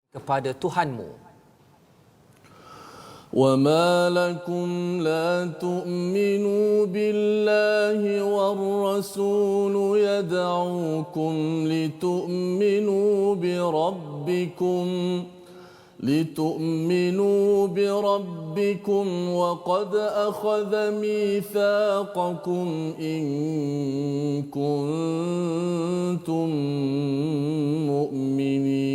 kepada Tuhanmu. وما لكم لا تؤمنوا بالله والرسول يدعوكم لتؤمنوا بربكم وقد أخذ ميثاقكم إن كنتم مؤمنين.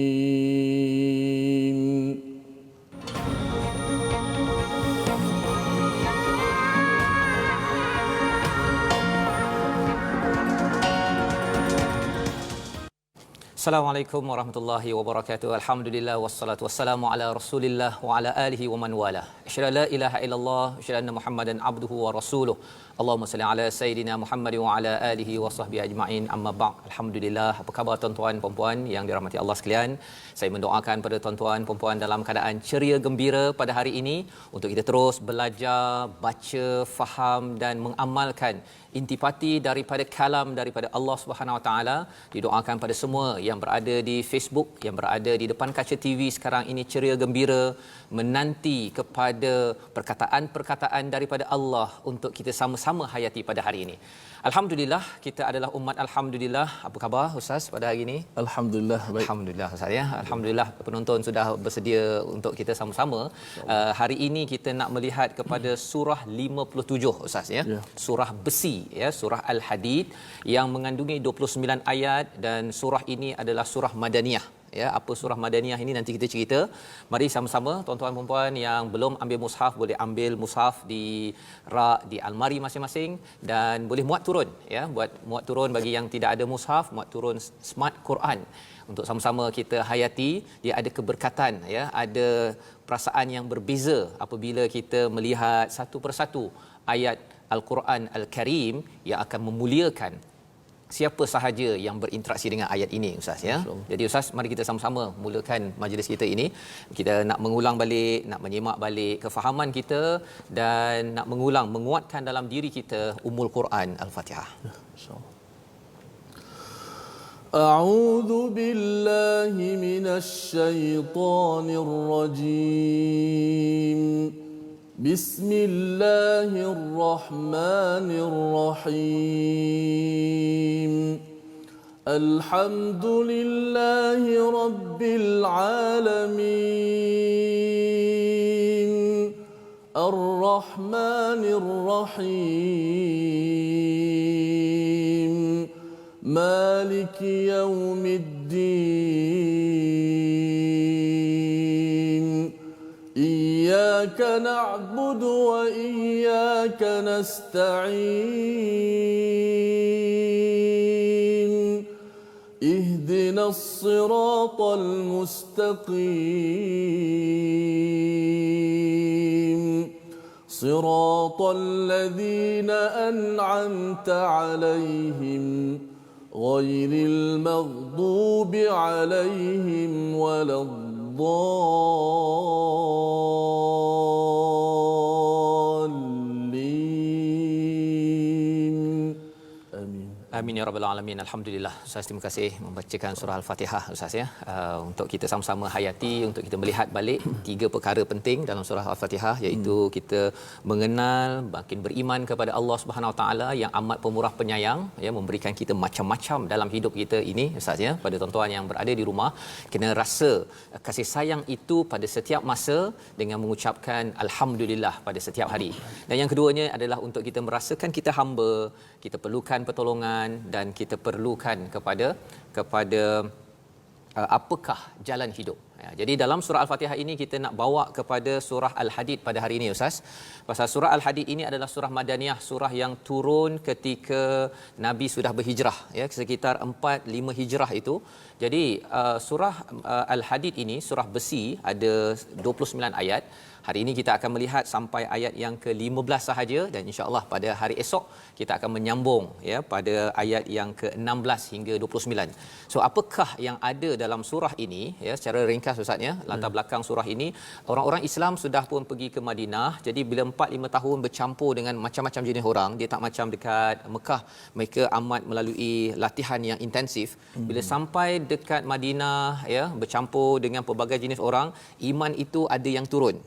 Assalamualaikum warahmatullahi wabarakatuh. Alhamdulillah wassalatu wassalamu ala Rasulillah wa ala alihi wa man wala. Asyhadu la ilaha illallah, asyhadu anna Muhammadan abduhu wa rasuluh. Allahumma salli ala sayidina Muhammad wa ala alihi wa sahbihi ajma'in. Amma ba'd. Alhamdulillah. Apa khabar tuan-tuan dan puan-puan yang dirahmati Allah sekalian? Saya mendoakan pada tuan-tuan dan puan-puan dalam keadaan ceria gembira pada hari ini untuk kita terus belajar, baca, faham dan mengamalkan intipati daripada kalam daripada Allah Subhanahu Wa Taala. Didoakan pada semua yang berada di Facebook, yang berada di depan kaca TV sekarang ini ceria gembira menanti kepada perkataan-perkataan daripada Allah untuk kita sama-sama hayati pada hari ini. Alhamdulillah, kita adalah umat alhamdulillah. Apa khabar Ustaz pada hari ini? Alhamdulillah baik. Alhamdulillah Ustaz ya. Alhamdulillah penonton sudah bersedia untuk kita sama-sama. Hari ini kita nak melihat kepada surah 57 Ustaz ya. Surah besi ya, surah Al-Hadid yang mengandungi 29 ayat dan surah ini adalah surah Madaniyah. Ya, apa surah Madaniyah ini nanti kita cerita. Mari sama-sama tuan-tuan dan puan yang belum ambil mushaf boleh ambil mushaf di rak di almari masing-masing dan boleh muat turun ya, buat muat turun bagi yang tidak ada mushaf, muat turun smart Quran untuk sama-sama kita hayati. Dia ada keberkatan ya, ada perasaan yang berbeza apabila kita melihat satu persatu ayat Al-Quran Al-Karim yang akan memuliakan siapa sahaja yang berinteraksi dengan ayat ini Ustaz ya. Jadi Ustaz, mari kita sama-sama mulakan majlis kita ini. Kita nak mengulang balik, nak menyimak balik kefahaman kita dan nak menguatkan dalam diri kita Ummul Quran Al-Fatihah. A'udzu billahi minasy syaithanir rajim. بسم الله الرحمن الرحيم الحمد لله رب العالمين الرحمن الرحيم مالك يوم الدين إياك نعبد وإياك نستعين اهدنا الصراط المستقيم صراط الذين أنعمت عليهم غير المغضوب عليهم ولا الضالين. آمين. Amin ya rabbal alamin. Alhamdulillah. Ustaz, terima kasih membacakan surah Al-Fatihah Ustaz ya. Untuk kita sama-sama hayati, untuk kita melihat balik tiga perkara penting dalam surah Al-Fatihah, iaitu kita mengenal, makin beriman kepada Allah Subhanahu Wa Taala yang amat pemurah penyayang ya, memberikan kita macam-macam dalam hidup kita ini Ustaz ya. Pada tuan-tuan yang berada di rumah, kena rasa kasih sayang itu pada setiap masa dengan mengucapkan alhamdulillah pada setiap hari. Dan yang keduanya adalah untuk kita merasakan kita hamba, kita perlukan pertolongan dan kita perlukan kepada apakah jalan hidup. Ya, jadi dalam surah Al-Fatihah ini kita nak bawa kepada surah Al-Hadid pada hari ini Ustaz. Pasal surah Al-Hadid ini adalah surah Madaniyah, surah yang turun ketika Nabi sudah berhijrah ya, sekitar 4-5 hijrah itu. Jadi surah Al-Hadid ini surah besi, ada 29 ayat. Hari ini kita akan melihat sampai ayat yang ke-15 sahaja dan insya-Allah pada hari esok kita akan menyambung ya pada ayat yang ke-16 hingga 29. So apakah yang ada dalam surah ini ya, secara ringkas ringkas Ustaz ya, latar belakang surah ini. Orang-orang Islam sudah pun pergi ke Madinah. Jadi bila 4-5 tahun bercampur dengan macam-macam jenis orang, dia tak macam dekat Mekah, mereka amat melalui latihan yang intensif. Bila sampai dekat Madinah ya, bercampur dengan pelbagai jenis orang, iman itu ada yang turun.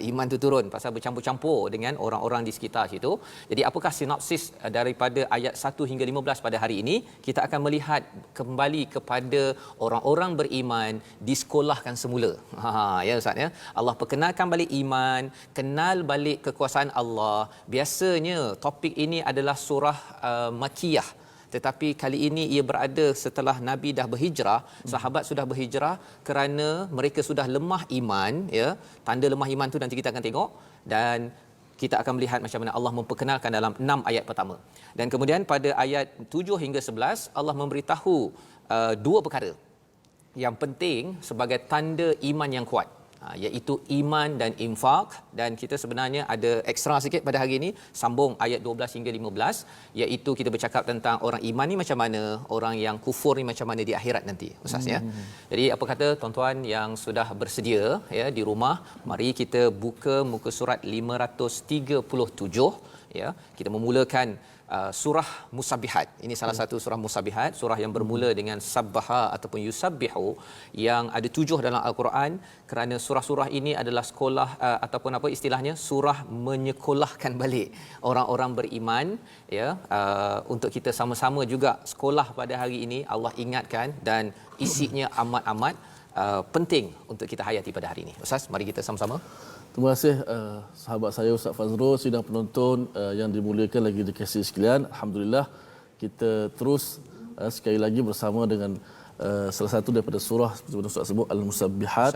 Iman tu turun pasal bercampur-campur dengan orang-orang di sekitar situ. Jadi apakah sinopsis daripada ayat 1 hingga 15 pada hari ini? Kita akan melihat kembali kepada orang-orang beriman disekolahkan semula. Ya Ustaz ya. Allah perkenalkan balik iman, kenal balik kekuasaan Allah. Biasanya topik ini adalah surah Makkiyah. Tetapi kali ini ia berada setelah Nabi dah berhijrah, sahabat sudah berhijrah kerana mereka sudah lemah iman ya. Tanda lemah iman tu nanti kita akan tengok, dan kita akan melihat macam mana Allah memperkenalkan dalam 6 ayat pertama. Dan kemudian pada ayat 7 hingga 11 Allah memberitahu dua perkara yang penting sebagai tanda iman yang kuat. Iaitu iman dan infak. Dan kita sebenarnya ada ekstra sikit pada hari ini, sambung ayat 12 hingga 15, iaitu kita bercakap tentang orang iman ni macam mana, orang yang kufur ni macam mana di akhirat nanti Ustaz ya. Jadi apa kata tuan-tuan yang sudah bersedia ya di rumah, mari kita buka muka surat 537 ya. Kita memulakan surah Musabbihat. Ini salah satu surah Musabbihat, surah yang bermula dengan sabbaha ataupun yusabbihu, yang ada 7 dalam al-Quran, kerana surah-surah ini adalah sekolah ataupun apa istilahnya, surah menyekolahkan balik orang-orang beriman ya. Untuk kita sama-sama juga sekolah pada hari ini, Allah ingatkan, dan isinya amat-amat penting untuk kita hayati pada hari ini. Ustaz, mari kita sama-sama. Terima kasih sahabat saya Ustaz Fazrul, sidang penonton yang dimuliakan lagi dikasihi sekalian. Alhamdulillah kita terus sekali lagi bersama dengan salah satu daripada surah seperti mana Ustaz sebut Al-Musabbihat.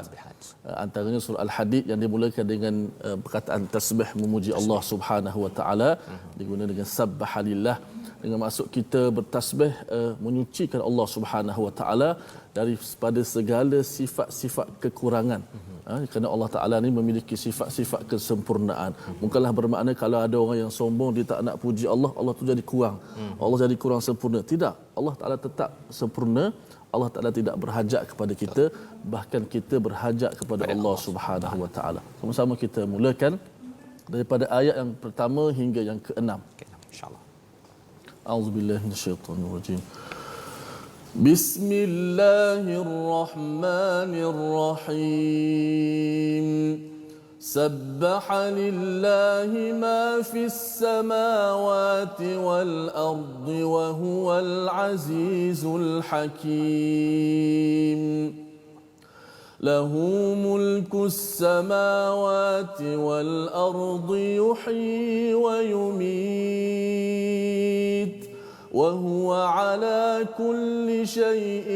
Antaranya surah Al-Hadid yang dimulakan dengan perkataan tasbih memuji Allah Subhanahu wa taala, diguna dengan sabbahalillah, dengan maksud kita bertasbih menyucikan Allah Subhanahu wa taala daripada segala sifat-sifat kekurangan. Kerana Allah Taala ni memiliki sifat-sifat kesempurnaan. Bukanlah bermakna kalau ada orang yang sombong dia tak nak puji Allah, Allah tu jadi kurang. Allah jadi kurang sempurna. Tidak. Allah Taala tetap sempurna. Allah Taala tidak berhajat kepada kita, bahkan kita berhajat kepada Allah Subhanahu wa taala. Sama-sama kita mulakan daripada ayat yang pertama hingga yang ke-6. Insya-Allah. A'udzubillahi minasyaitonirrajim. Bismillahirrahmanirrahim. سبح لله ما في السماوات والأرض وهو العزيز الحكيم. له ملك السماوات والأرض يحيي ويميت وهو على كل شيء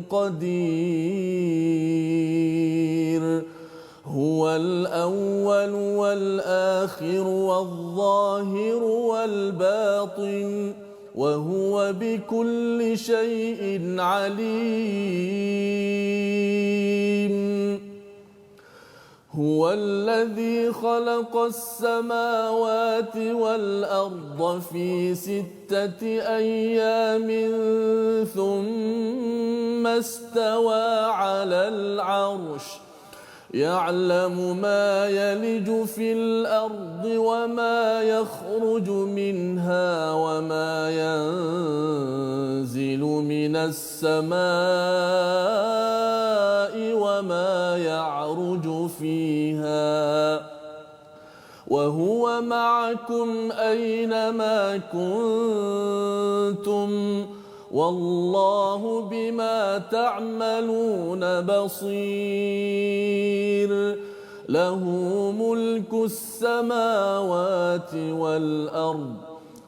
قدير. هو الأول والآخر والظاهر والباطن وهو بكل شيء عليم. هو الذي خلق السماوات والأرض في 6 أيام ثم استوى على العرش يعلم ما يلج في الأرض وما يخرج منها وما ينزل من السماء وما يعرج فيها وهو معكم أينما كنتم والله بما تعملون بصير. له ملك السماوات والأرض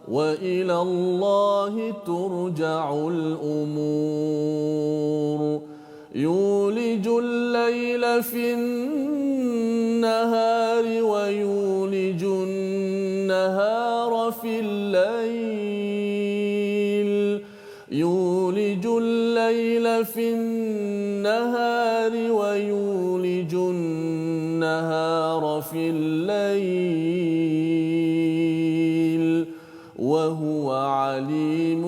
وإلى الله ترجع الأمور. يولج الليل في النهار ويولج النهار في الليل. يولج الليل في النهار ويولج النهار في الليل وهو عليم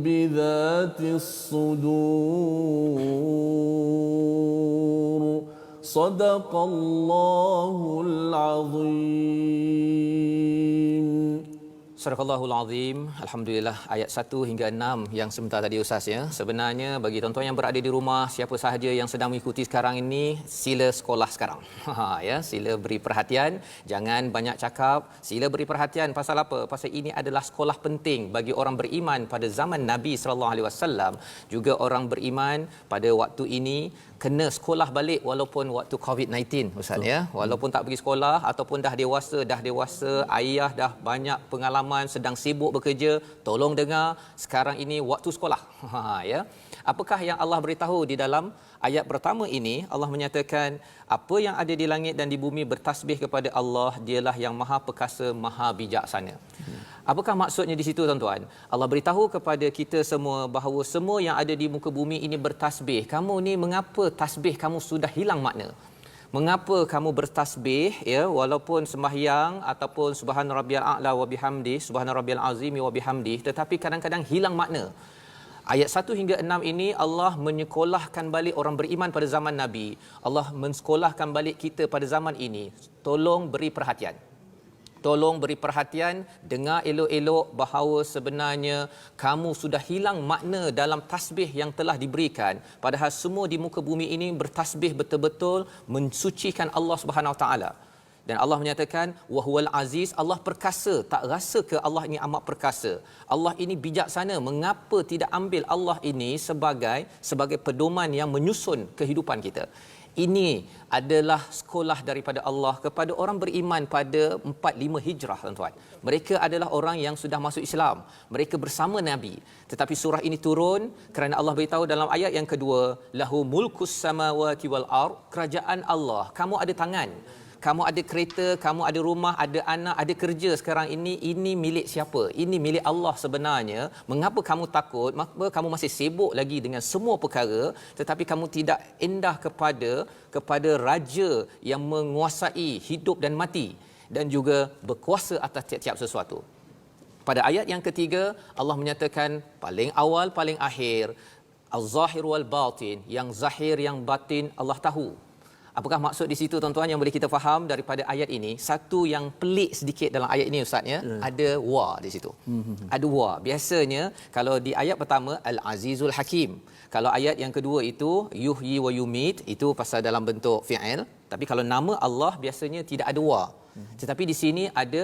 بذات الصدور. Sadaqallahul azim. Surahul Azim. Alhamdulillah, ayat 1 hingga 6 yang sebentar tadi Ustaz ya. Sebenarnya bagi tuan-tuan yang berada di rumah, siapa sahaja yang sedang mengikuti sekarang ini, sila sekolah sekarang. Ya, sila beri perhatian, jangan banyak cakap, sila beri perhatian. Pasal apa? Pasal ini adalah sekolah penting bagi orang beriman pada zaman Nabi sallallahu alaihi wasallam, juga orang beriman pada waktu ini kena sekolah balik walaupun waktu COVID-19 Ustaz ya. Walaupun tak pergi sekolah ataupun dah dewasa, ayah dah banyak pengalaman, sedang sibuk bekerja, tolong dengar, sekarang ini waktu sekolah. Ya. Apakah yang Allah beritahu di dalam ayat pertama ini? Allah menyatakan apa yang ada di langit dan di bumi bertasbih kepada Allah, dialah yang Maha Perkasa, Maha Bijaksana. Apakah maksudnya di situ tuan-tuan? Allah beritahu kepada kita semua bahawa semua yang ada di muka bumi ini bertasbih. Kamu ni mengapa tasbih kamu sudah hilang makna? Mengapa kamu bertasbih ya, walaupun sembahyang ataupun subhana rabbiyal a'la wa bihamdi, subhana rabbiyal azimi wa bihamdi, tetapi kadang-kadang hilang makna. Ayat 1 hingga 6 ini Allah menyekolahkan balik orang beriman pada zaman Nabi. Allah mensekolahkan balik kita pada zaman ini. Tolong beri perhatian. Tolong beri perhatian, dengar elok-elok bahawa sebenarnya kamu sudah hilang makna dalam tasbih yang telah diberikan. Padahal semua di muka bumi ini bertasbih betul-betul mensucikan Allah Subhanahu Wa Taala. Dan Allah menyatakan wahwal aziz, Allah perkasa. Tak rasa ke Allah ini amat perkasa? Allah ini bijaksana. Mengapa tidak ambil Allah ini sebagai pedoman yang menyusun kehidupan kita? Ini adalah sekolah daripada Allah kepada orang beriman pada 45 Hijrah tuan-tuan. Mereka adalah orang yang sudah masuk Islam. Mereka bersama Nabi. Tetapi surah ini turun kerana Allah beritahu dalam ayat yang kedua, lahu mulkus samawati wal ard, kerajaan Allah. Kamu ada tangan. Kamu ada kereta, kamu ada rumah, ada anak, ada kerja sekarang ini milik siapa? Ini milik Allah sebenarnya. Mengapa kamu takut? Mengapa kamu masih sibuk lagi dengan semua perkara tetapi kamu tidak indah kepada raja yang menguasai hidup dan mati dan juga berkuasa atas tiap-tiap sesuatu. Pada ayat yang ketiga, Allah menyatakan paling awal, paling akhir, az-zahir wal batin, yang zahir, yang batin Allah tahu. Apakah maksud di situ tuan-tuan yang boleh kita faham daripada ayat ini? Satu yang pelik sedikit dalam ayat ini Ustaz ya, ada wa di situ. Ada wa. Biasanya kalau di ayat pertama Al-Azizul Hakim. Kalau ayat yang kedua itu yuhyi wa yumit, itu pasal dalam bentuk fi'il. Tapi kalau nama Allah biasanya tidak ada wa. Tetapi di sini ada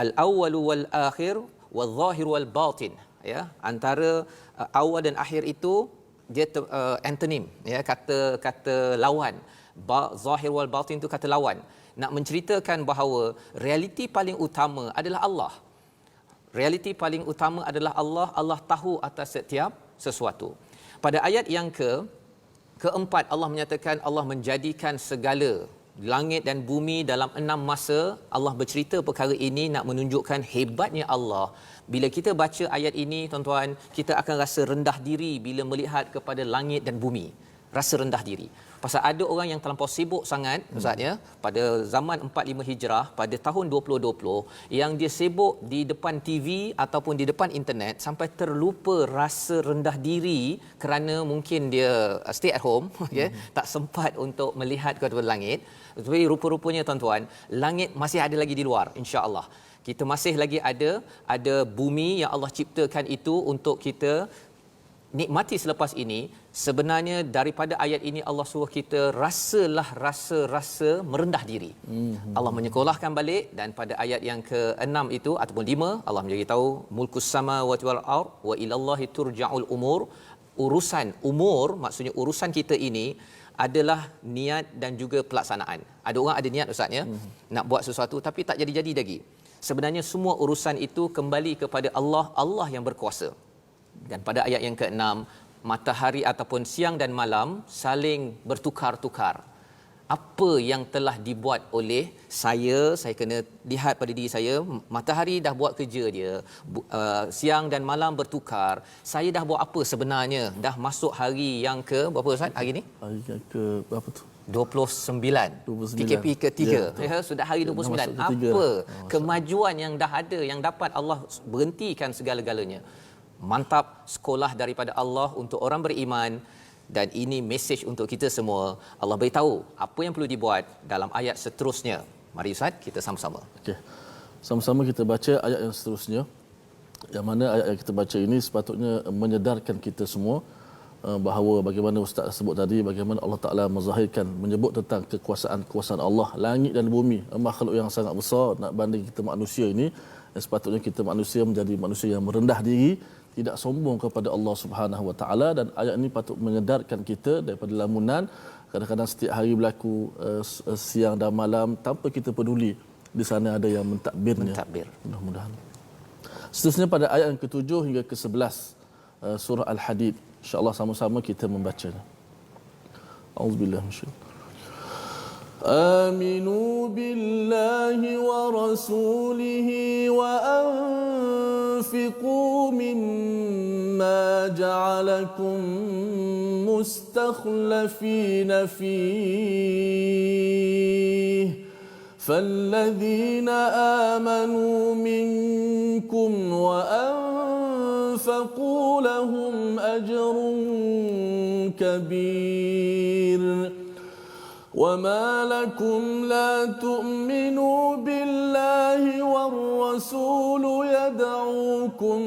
al-awwalu wal akhir wal zahir wal batin ya. Antara awal dan akhir itu dia antonym ya, kata lawan. Zahir wal batin itu kata lawan, nak menceritakan bahawa realiti paling utama adalah Allah. Realiti paling utama adalah Allah. Allah tahu atas setiap sesuatu. Pada ayat yang keempat Allah menyatakan Allah menjadikan segala langit dan bumi dalam 6 masa. Allah bercerita perkara ini nak menunjukkan hebatnya Allah. Bila kita baca ayat ini tuan-tuan, kita akan rasa rendah diri bila melihat kepada langit dan bumi. Rasa rendah diri. Pasal ada orang yang terlampau sibuk sangat Ustaz ya, pada zaman 45 Hijrah pada tahun 2020 yang dia sibuk di depan TV ataupun di depan internet sampai terlupa rasa rendah diri kerana mungkin dia stay at home ya, tak sempat untuk melihat ke atas langit. Tapi rupa-rupanya tuan-tuan, langit masih ada lagi di luar insya-Allah. Kita masih lagi ada bumi yang Allah ciptakan itu untuk kita nikmati selepas ini. Sebenarnya daripada ayat ini Allah suruh kita rasalah rasa merendah diri. Allah menyekolahkan balik, dan pada ayat yang ke-6 itu ataupun 5 Allah memberitahu mulkus samawati wal ard wa ilallahi turja'ul umur. Urusan umur, maksudnya urusan kita ini adalah niat dan juga pelaksanaan. Ada orang ada niat Ustaz ya, nak buat sesuatu tapi tak jadi-jadi lagi. Sebenarnya semua urusan itu kembali kepada Allah, Allah yang berkuasa. Dan pada ayat yang ke-6, matahari ataupun siang dan malam saling bertukar-tukar. Apa yang telah dibuat oleh saya kena lihat pada diri saya. Matahari dah buat kerja dia, siang dan malam bertukar. Saya dah buat apa sebenarnya? Dah masuk hari yang ke berapa Ustaz hari ni? Hari yang ke berapa tu? 29. PKP ketiga. Ya, sudah hari 29. Apa kemajuan yang dah ada, yang dapat Allah berhentikan segala-galanya. Mantap sekolah daripada Allah untuk orang beriman. dan ini mesej untuk kita semua. Allah beritahu apa yang perlu dibuat dalam ayat seterusnya. Mari Ustaz, kita sama-sama. Okey. Sama-sama kita baca ayat yang seterusnya. Yang mana ayat yang kita baca ini sepatutnya menyedarkan kita semua bahawa bagaimana Ustaz sebut tadi, bagaimana Allah Ta'ala menzahirkan, menyebut tentang kekuasaan Allah, langit dan bumi, makhluk yang sangat besar. Nak banding kita manusia ini, sepatutnya kita manusia menjadi manusia yang merendah diri, tidak sombong kepada Allah Subhanahu Wa Ta'ala. Dan ayat ini patut menyedarkan kita daripada lamunan kadang-kadang setiap hari berlaku siang dan malam tanpa kita peduli di sana ada yang mentadbirnya. Mudah-mudahan. Seterusnya pada ayat yang ke-7 hingga ke-11 surah Al-Hadid, insya-Allah sama-sama kita membacanya. Auzubillahi minasyaitanir آمنوا بالله ورسوله وأنفقوا مما جعلكم مستخلفين فيه فالذين آمنوا منكم وأنفقوا لهم أجر كبير وما لكم لا تؤمنوا بالله والرسول يدعوكم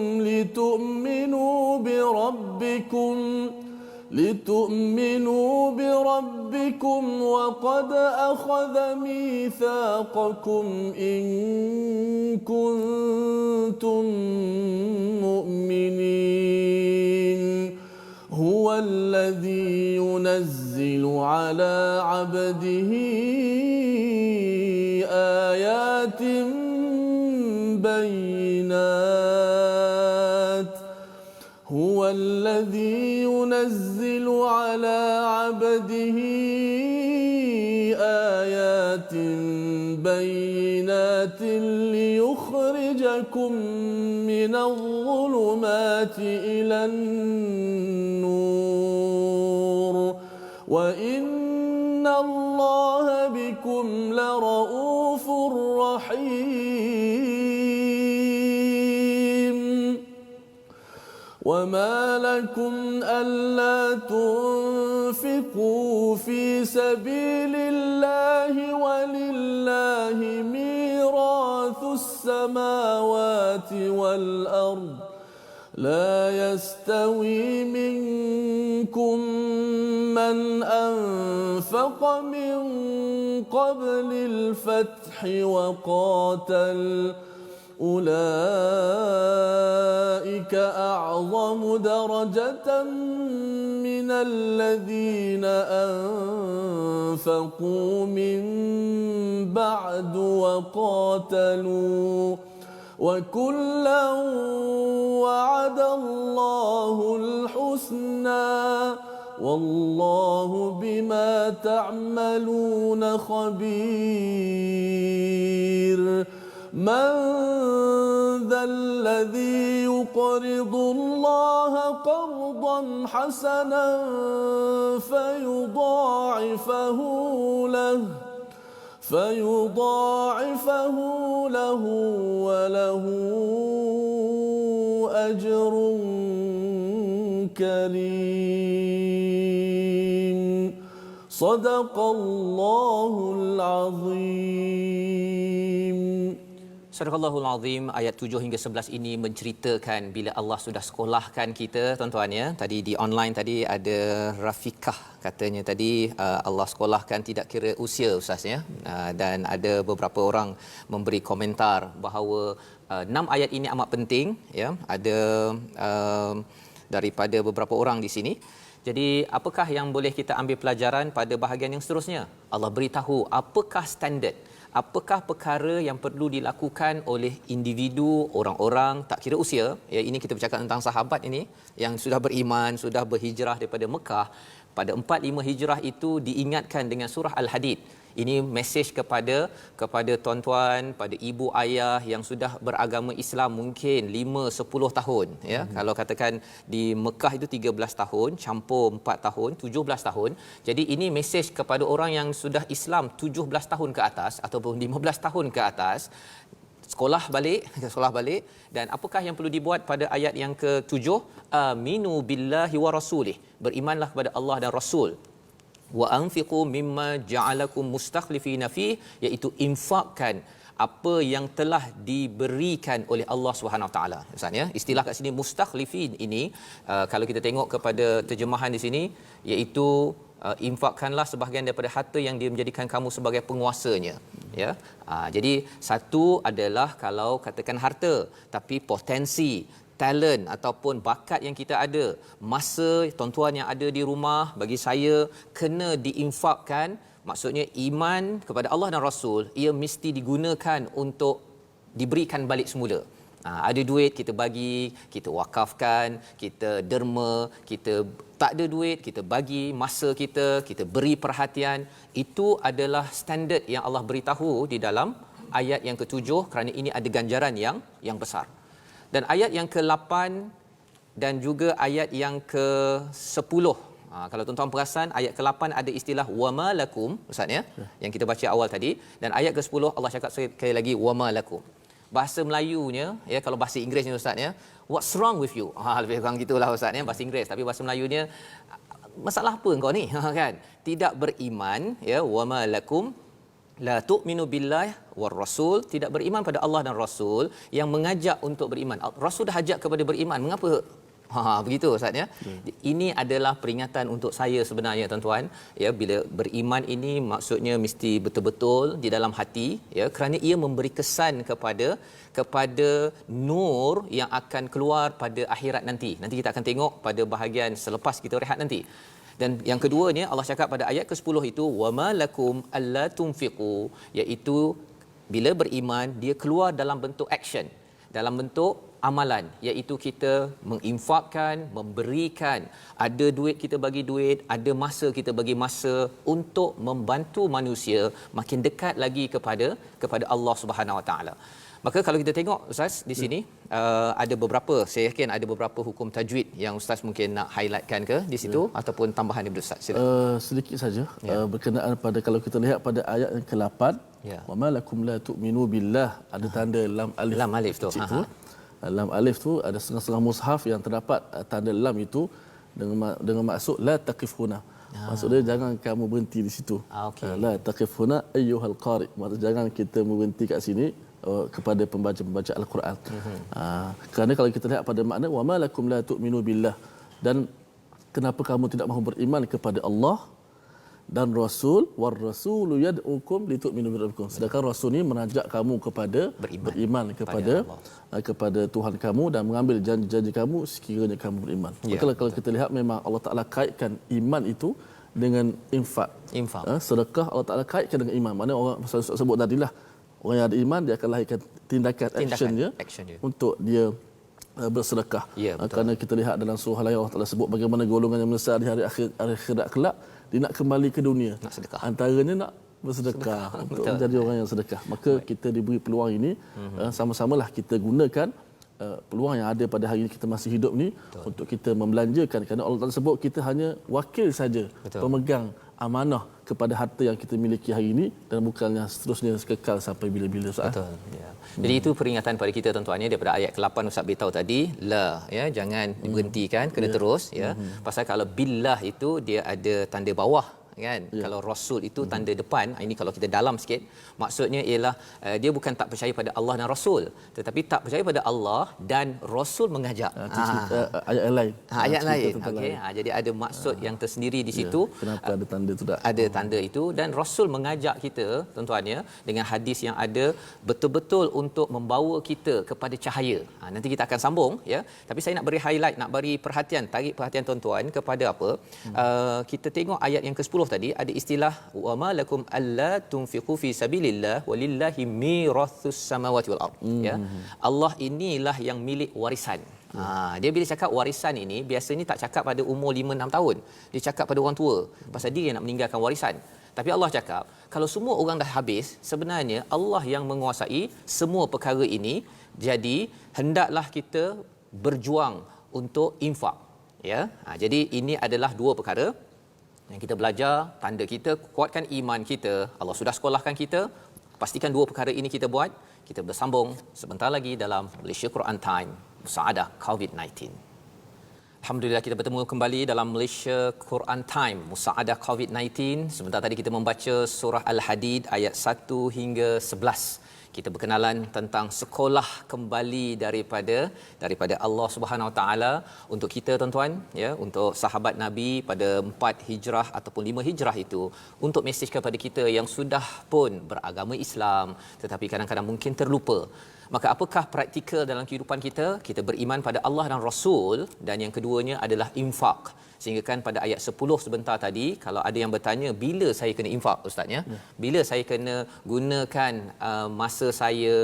لتؤمنوا بربكم وقد أخذ ميثاقكم إن كنتم مؤمنين هو الذي ينزل على عبده آيات بينات هو الذي ينزل على عبده آيات بينات ليخرجكم من الظلمات إلى النور وإن الله بكم لرؤوف رحيم وما لكم ألا تنفقوا في سبيل الله ولله ميراث السماوات والأرض لا يستوي منكم من أنفق من قبل الفتح وقاتل أولئك أعظم درجة من الذين أنفقوا من بعد وقاتلوا وكلا وعد الله الحسنى والله بما تعملون خبير من ذا الذي يقرض الله قرضا حسنا فيضاعفه له وله أجر كريم صدق الله العظيم. Sadaqallahul Azim. Ayat 7 hingga 11 ini menceritakan bila Allah sudah sekolahkan kita, tuan-tuan ya. Tadi di online tadi ada Rafiqah katanya tadi Allah sekolahkan tidak kira usia ustaz ya. Dan ada beberapa orang memberi komentar bahawa 6 ayat ini amat penting ya. Ada daripada beberapa orang di sini. Jadi apakah yang boleh kita ambil pelajaran pada bahagian yang seterusnya? Allah beritahu apakah standard, apakah perkara yang perlu dilakukan oleh individu, orang-orang tak kira usia. Ya, ini kita bercakap tentang sahabat ini yang sudah beriman, sudah berhijrah daripada Mekah. Pada 45 hijrah itu diingatkan dengan surah Al-Hadid. Ini mesej kepada tuan-tuan, pada ibu ayah yang sudah beragama Islam mungkin 5-10 tahun ya. Kalau katakan di Mekah itu 13 tahun, campur 4 tahun, 17 tahun. Jadi ini mesej kepada orang yang sudah Islam 17 tahun ke atas ataupun 15 tahun ke atas. sekolah balik dan apakah yang perlu dibuat pada ayat yang ke-7 aminu billahi wa rasulih, berimanlah kepada Allah dan Rasul, wa anfiqu mimma ja'alakum mustakhlifina fi, iaitu infakkan apa yang telah diberikan oleh Allah Subhanahu Wa Taala. Misalnya istilah kat sini mustakhlifin ini kalau kita tengok kepada terjemahan di sini iaitu infakkanlah sebahagian daripada harta yang dia menjadikan kamu sebagai penguasanya, ya. Jadi satu adalah kalau katakan harta, tapi potensi, talent ataupun bakat yang kita ada, masa tuan-tuan yang ada di rumah, bagi saya kena diinfakkan. Maksudnya iman kepada Allah dan Rasul ia mesti digunakan untuk diberikan balik semula. Ada duit kita bagi, kita wakafkan, kita derma, kita tak ada duit kita bagi masa kita, kita beri perhatian. Itu adalah standard yang Allah beritahu di dalam ayat yang ke-7, kerana ini ada ganjaran yang besar. Dan ayat yang ke-8 dan juga ayat yang ke-10, kalau tuan-tuan perasan ayat ke-8 ada istilah wama lakum, ustaz ya, yang kita baca awal tadi, dan ayat ke-10 Allah cakap sekali lagi wama lakum. Bahasa Melayunya, ya, kalau bahasa Inggerisnya ustaz ya, what's wrong with you, lebih kurang gitulah ustaz ya, bahasa Inggeris. Tapi bahasa Melayunya, masalah apa kau ni, kan, tidak beriman, ya, wama lakum la tu'minu billahi war rasul, tidak beriman pada Allah dan Rasul, yang mengajak untuk beriman. Rasul dah ajak kepada beriman, mengapa begitu ustaz ya. Ini adalah peringatan untuk saya sebenarnya tuan-tuan, ya, bila beriman ini maksudnya mesti betul-betul di dalam hati, ya, kerana ia memberi kesan kepada nur yang akan keluar pada akhirat nanti. Nanti kita akan tengok pada bahagian selepas kita rehat nanti. Dan yang keduanya Allah cakap pada ayat ke-10 itu wama lakum alla tunfiqu, iaitu bila beriman dia keluar dalam bentuk action, dalam bentuk amalan, iaitu kita menginfakkan, memberikan, ada duit kita bagi duit, ada masa kita bagi masa untuk membantu manusia makin dekat lagi kepada Allah Subhanahu Wa Taala. Maka kalau kita tengok ustaz di sini ada beberapa, saya yakin ada beberapa hukum tajwid yang ustaz mungkin nak highlightkan ke di situ ataupun tambahan daripada ustaz. Silakan. Sedikit saja berkenaan pada, kalau kita lihat pada ayat yang ke-8, wa ma lakum la tu'minu billah, ada tanda lam alif tu. Lam alif tu ada setengah-setengah mushaf yang terdapat tanda lam itu dengan maksud la taqif huna. Maksudnya jangan kamu berhenti di situ. La taqif huna ayyuhal qari. Maksudnya jangan kita berhenti kat sini kepada pembaca Al-Quran. Kerana kalau kita lihat pada makna wa ma lakum la tu'minu billah, dan kenapa kamu tidak mahu beriman kepada Allah dan Rasul, war rasulu yad'ukum litu'minu bi rabbikum, sedangkan Rasul ni menajak kamu kepada beriman kepada Tuhan kamu dan mengambil janji-janji kamu sekiranya kamu beriman. Maka kalau kita lihat memang Allah Taala kaitkan iman itu dengan infak. Sedekah Allah Taala kaitkan dengan iman. Mana orang sebut tadilah, orang yang ada iman dia akan lahirkan tindakan actionnya untuk dia bersedekah. Kerana kita lihat dalam surah lain Allah Taala sebut bagaimana golongan yang menyesal di hari akhirat kelak, dia nak kembali ke dunia, nak sedekah, antaranya nak bersedekah untuk menjadi orang yang sedekah. Maka kita diberi peluang ini, sama-samalah kita gunakan peluang yang ada pada hari ini kita masih hidup ni untuk kita membelanjakan, kerana Allah Taala sebut kita hanya wakil saja, pemegang amanah kepada harta yang kita miliki hari ini, dan bukannya seterusnya kekal sampai bila-bila. Betul. Ya. Jadi itu peringatan pada kita tuan-tuan, daripada ayat ke-8 Ustaz beritahu tadi, la, ya, jangan diberhentikan, kena terus, ya. Pasal kalau billah itu dia ada tanda bawah, kan. Kalau Rasul itu tanda depan. Ini kalau kita dalam sikit, maksudnya ialah dia bukan tak percaya pada Allah dan Rasul, tetapi tak percaya pada Allah dan Rasul mengajak. Ayat lain. Ayat lain. Okey. Jadi ada maksud yang tersendiri di situ. Kenapa ada tanda tu tak? Ada tanda itu, dan Rasul mengajak kita tuan-tuan, ya, dengan hadis yang ada betul-betul untuk membawa kita kepada cahaya. Nanti kita akan sambung, ya. Tapi saya nak beri highlight, nak beri perhatian, tarik perhatian tuan-tuan kepada apa? Kita tengok ayat yang ke-10 tadi ada istilah wa ma lakum alla tunfiqu fi sabilillah walillahi mirathus samawati wal ard, ya. Allah inilah yang milik warisan. Dia bila cakap warisan ini biasanya tak cakap pada umur 5-6 tahun, dia cakap pada orang tua pasal dia yang nak meninggalkan warisan. Tapi Allah cakap kalau semua orang dah habis, sebenarnya Allah yang menguasai semua perkara ini, jadi hendaklah kita berjuang untuk infak, ya. Jadi ini adalah dua perkara yang kita belajar, tanda kita kuatkan iman kita. Allah sudah sekolahkan kita, pastikan dua perkara ini kita buat. Kita bersambung sebentar lagi dalam Malaysia Quran Time, Musaadah COVID-19. Alhamdulillah kita bertemu kembali dalam Malaysia Quran Time, Musaadah COVID-19. Sebentar tadi kita membaca surah Al-Hadid ayat 1 hingga 11. Kita berkenalan tentang sekolah kembali daripada Allah Subhanahu Wa Taala untuk kita tuan-tuan, ya, untuk sahabat Nabi pada 4 Hijrah ataupun 5 Hijrah itu, untuk mesej kepada kita yang sudah pun beragama Islam tetapi kadang-kadang mungkin terlupa. Maka apakah praktikal dalam kehidupan kita? Kita beriman pada Allah dan Rasul, dan yang keduanya adalah infak. Sehingga kan pada ayat 10 sebentar tadi, kalau ada yang bertanya bila saya kena infak ustaz, ya, bila saya kena gunakan masa saya,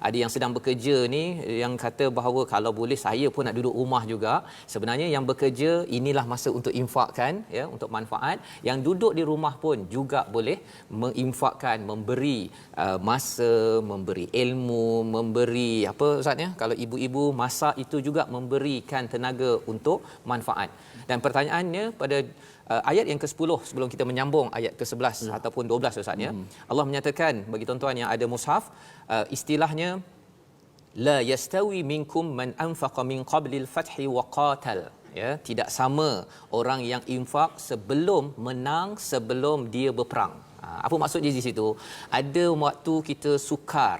ada yang sedang bekerja ni yang kata bahawa kalau boleh saya pun nak duduk rumah juga. Sebenarnya yang bekerja inilah masa untuk infakkan, ya, untuk manfaat. Yang duduk di rumah pun juga boleh menginfakkan, memberi masa, memberi ilmu, memberi apa ustaz, ya, kalau ibu-ibu masak itu juga memberikan tenaga untuk manfaat. Dan pertanyaannya pada ayat yang ke-10 sebelum kita menyambung ayat ke-11 ataupun 12 ustaz, ya. Allah menyatakan bagi tuan-tuan yang ada mushaf, istilahnya la yastawi minkum man anfaqa min qablil fathi wa qatal, ya, tidak sama orang yang infak sebelum menang, sebelum dia berperang. Apa maksudnya di situ? Ada waktu kita sukar,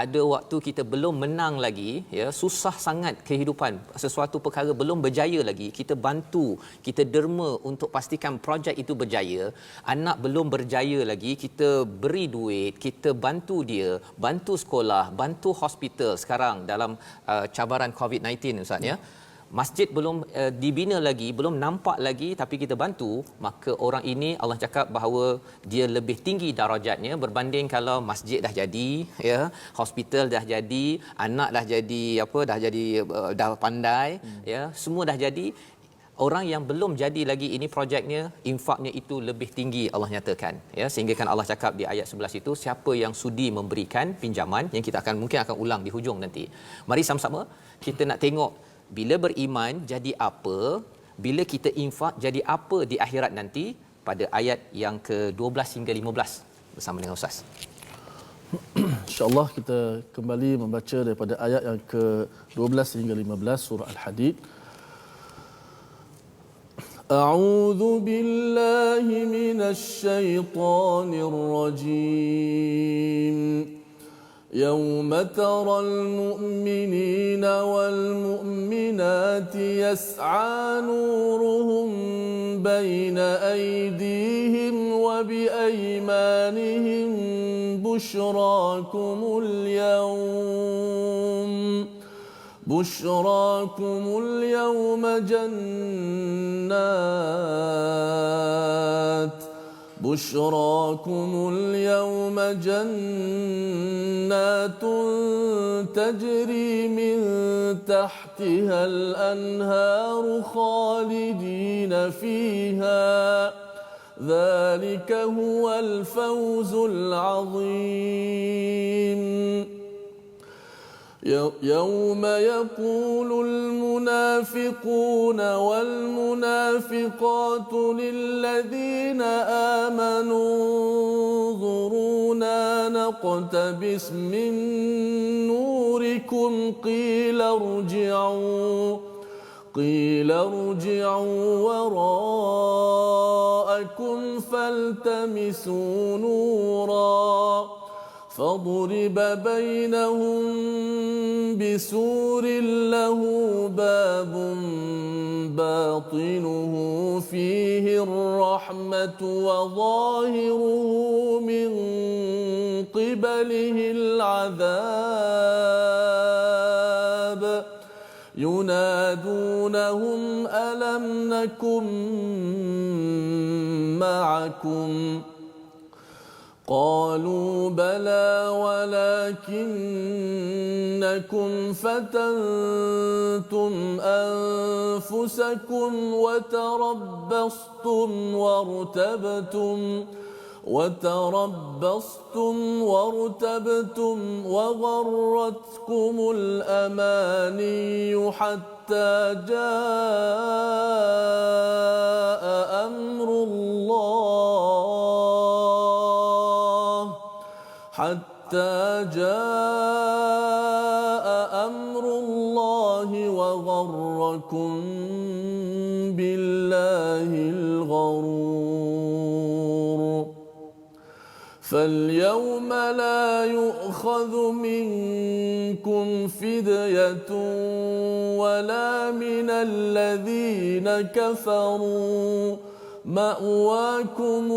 ada waktu kita belum menang lagi, ya, susah sangat kehidupan, sesuatu perkara belum berjaya lagi, kita bantu, kita derma untuk pastikan projek itu berjaya. Anak belum berjaya lagi, kita beri duit, kita bantu dia, bantu sekolah, bantu hospital sekarang dalam cabaran COVID-19 ustaz, ya. Masjid belum dibina lagi, belum nampak lagi, tapi kita bantu, maka orang ini Allah cakap bahawa dia lebih tinggi darajatnya berbanding kalau masjid dah jadi, ya, hospital dah jadi, anak dah jadi apa, dah pandai, ya, semua dah jadi. Orang yang belum jadi lagi ini projeknya, infaknya itu lebih tinggi Allah nyatakan, ya, sehingga kan Allah cakap di ayat 11 itu, siapa yang sudi memberikan pinjaman, yang kita mungkin akan ulang di hujung nanti. Mari sama-sama kita nak tengok bila beriman jadi apa, bila kita infak jadi apa di akhirat nanti, pada ayat yang ke-12 hingga 15 bersama dengan Ustaz. InsyaAllah kita kembali membaca daripada ayat yang ke-12 hingga 15 surah Al-Hadid. A'udzu billahi minasy syaithanir rajim. يوم ترى المؤمنين والمؤمنات يسعى نورهم بين أيديهم وبأيمانهم بشراكم اليوم جنات تجري من تحتها الأنهار خالدين فيها ذلك هو الفوز العظيم يوم يقول المنافقون والمنافقات للذين آمنوا انظرونا نقتبس من نوركم قيل ارجعوا وراءكم فالتمسوا نورا فضرب بينهم بسور له باب باطنه فيه الرحمة وظاهره من قبله العذاب ينادونهم ألم نكن معكم قالوا بلى ولكنكم فتنتم أنفسكم وتربصتم وغرتكم الأماني حتى جاء أمر الله حتى جاء أمر الله وغركم بالله الغرور فاليوم لا يؤخذ منكم فدية ولا من الذين كفروا مأواكم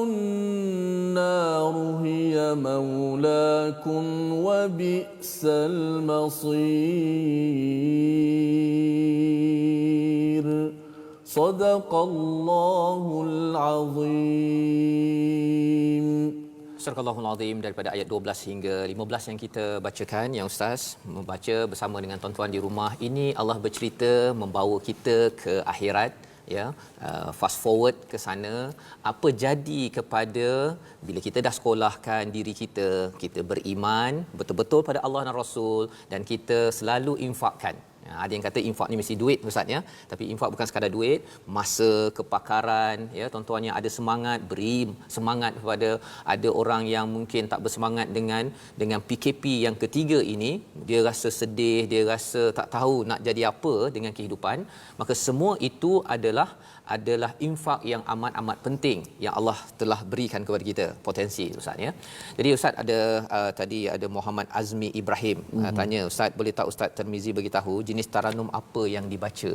النار هي مولاكم وبئس المصير صدق الله العظيم. Surah Al-Azim daripada ayat 12 hingga 15 yang kita bacakan, yang Ustaz membaca bersama dengan tuan-tuan di rumah. Ini Allah bercerita membawa kita ke akhirat, ya, fast forward ke sana. Apa jadi kepada bila kita dah sekolahkan diri kita, kita beriman betul-betul pada Allah dan Rasul, dan kita selalu infakkan. Ada yang kata infak ni mesti duit Ustaz, ya, tapi infak bukan sekadar duit, masa, kepakaran, ya. Tuan-tuan yang ada semangat, beri semangat kepada ada orang yang mungkin tak bersemangat dengan PKP yang ketiga ini, dia rasa sedih, dia rasa tak tahu nak jadi apa dengan kehidupan. Maka semua itu adalah infak yang amat-amat penting yang Allah telah berikan kepada kita, potensi Ustaz, ya. Jadi Ustaz ada tadi ada Muhammad Azmi Ibrahim tanya, Ustaz boleh tak Ustaz Tirmizi bagi tahu jenis taranum apa yang dibaca?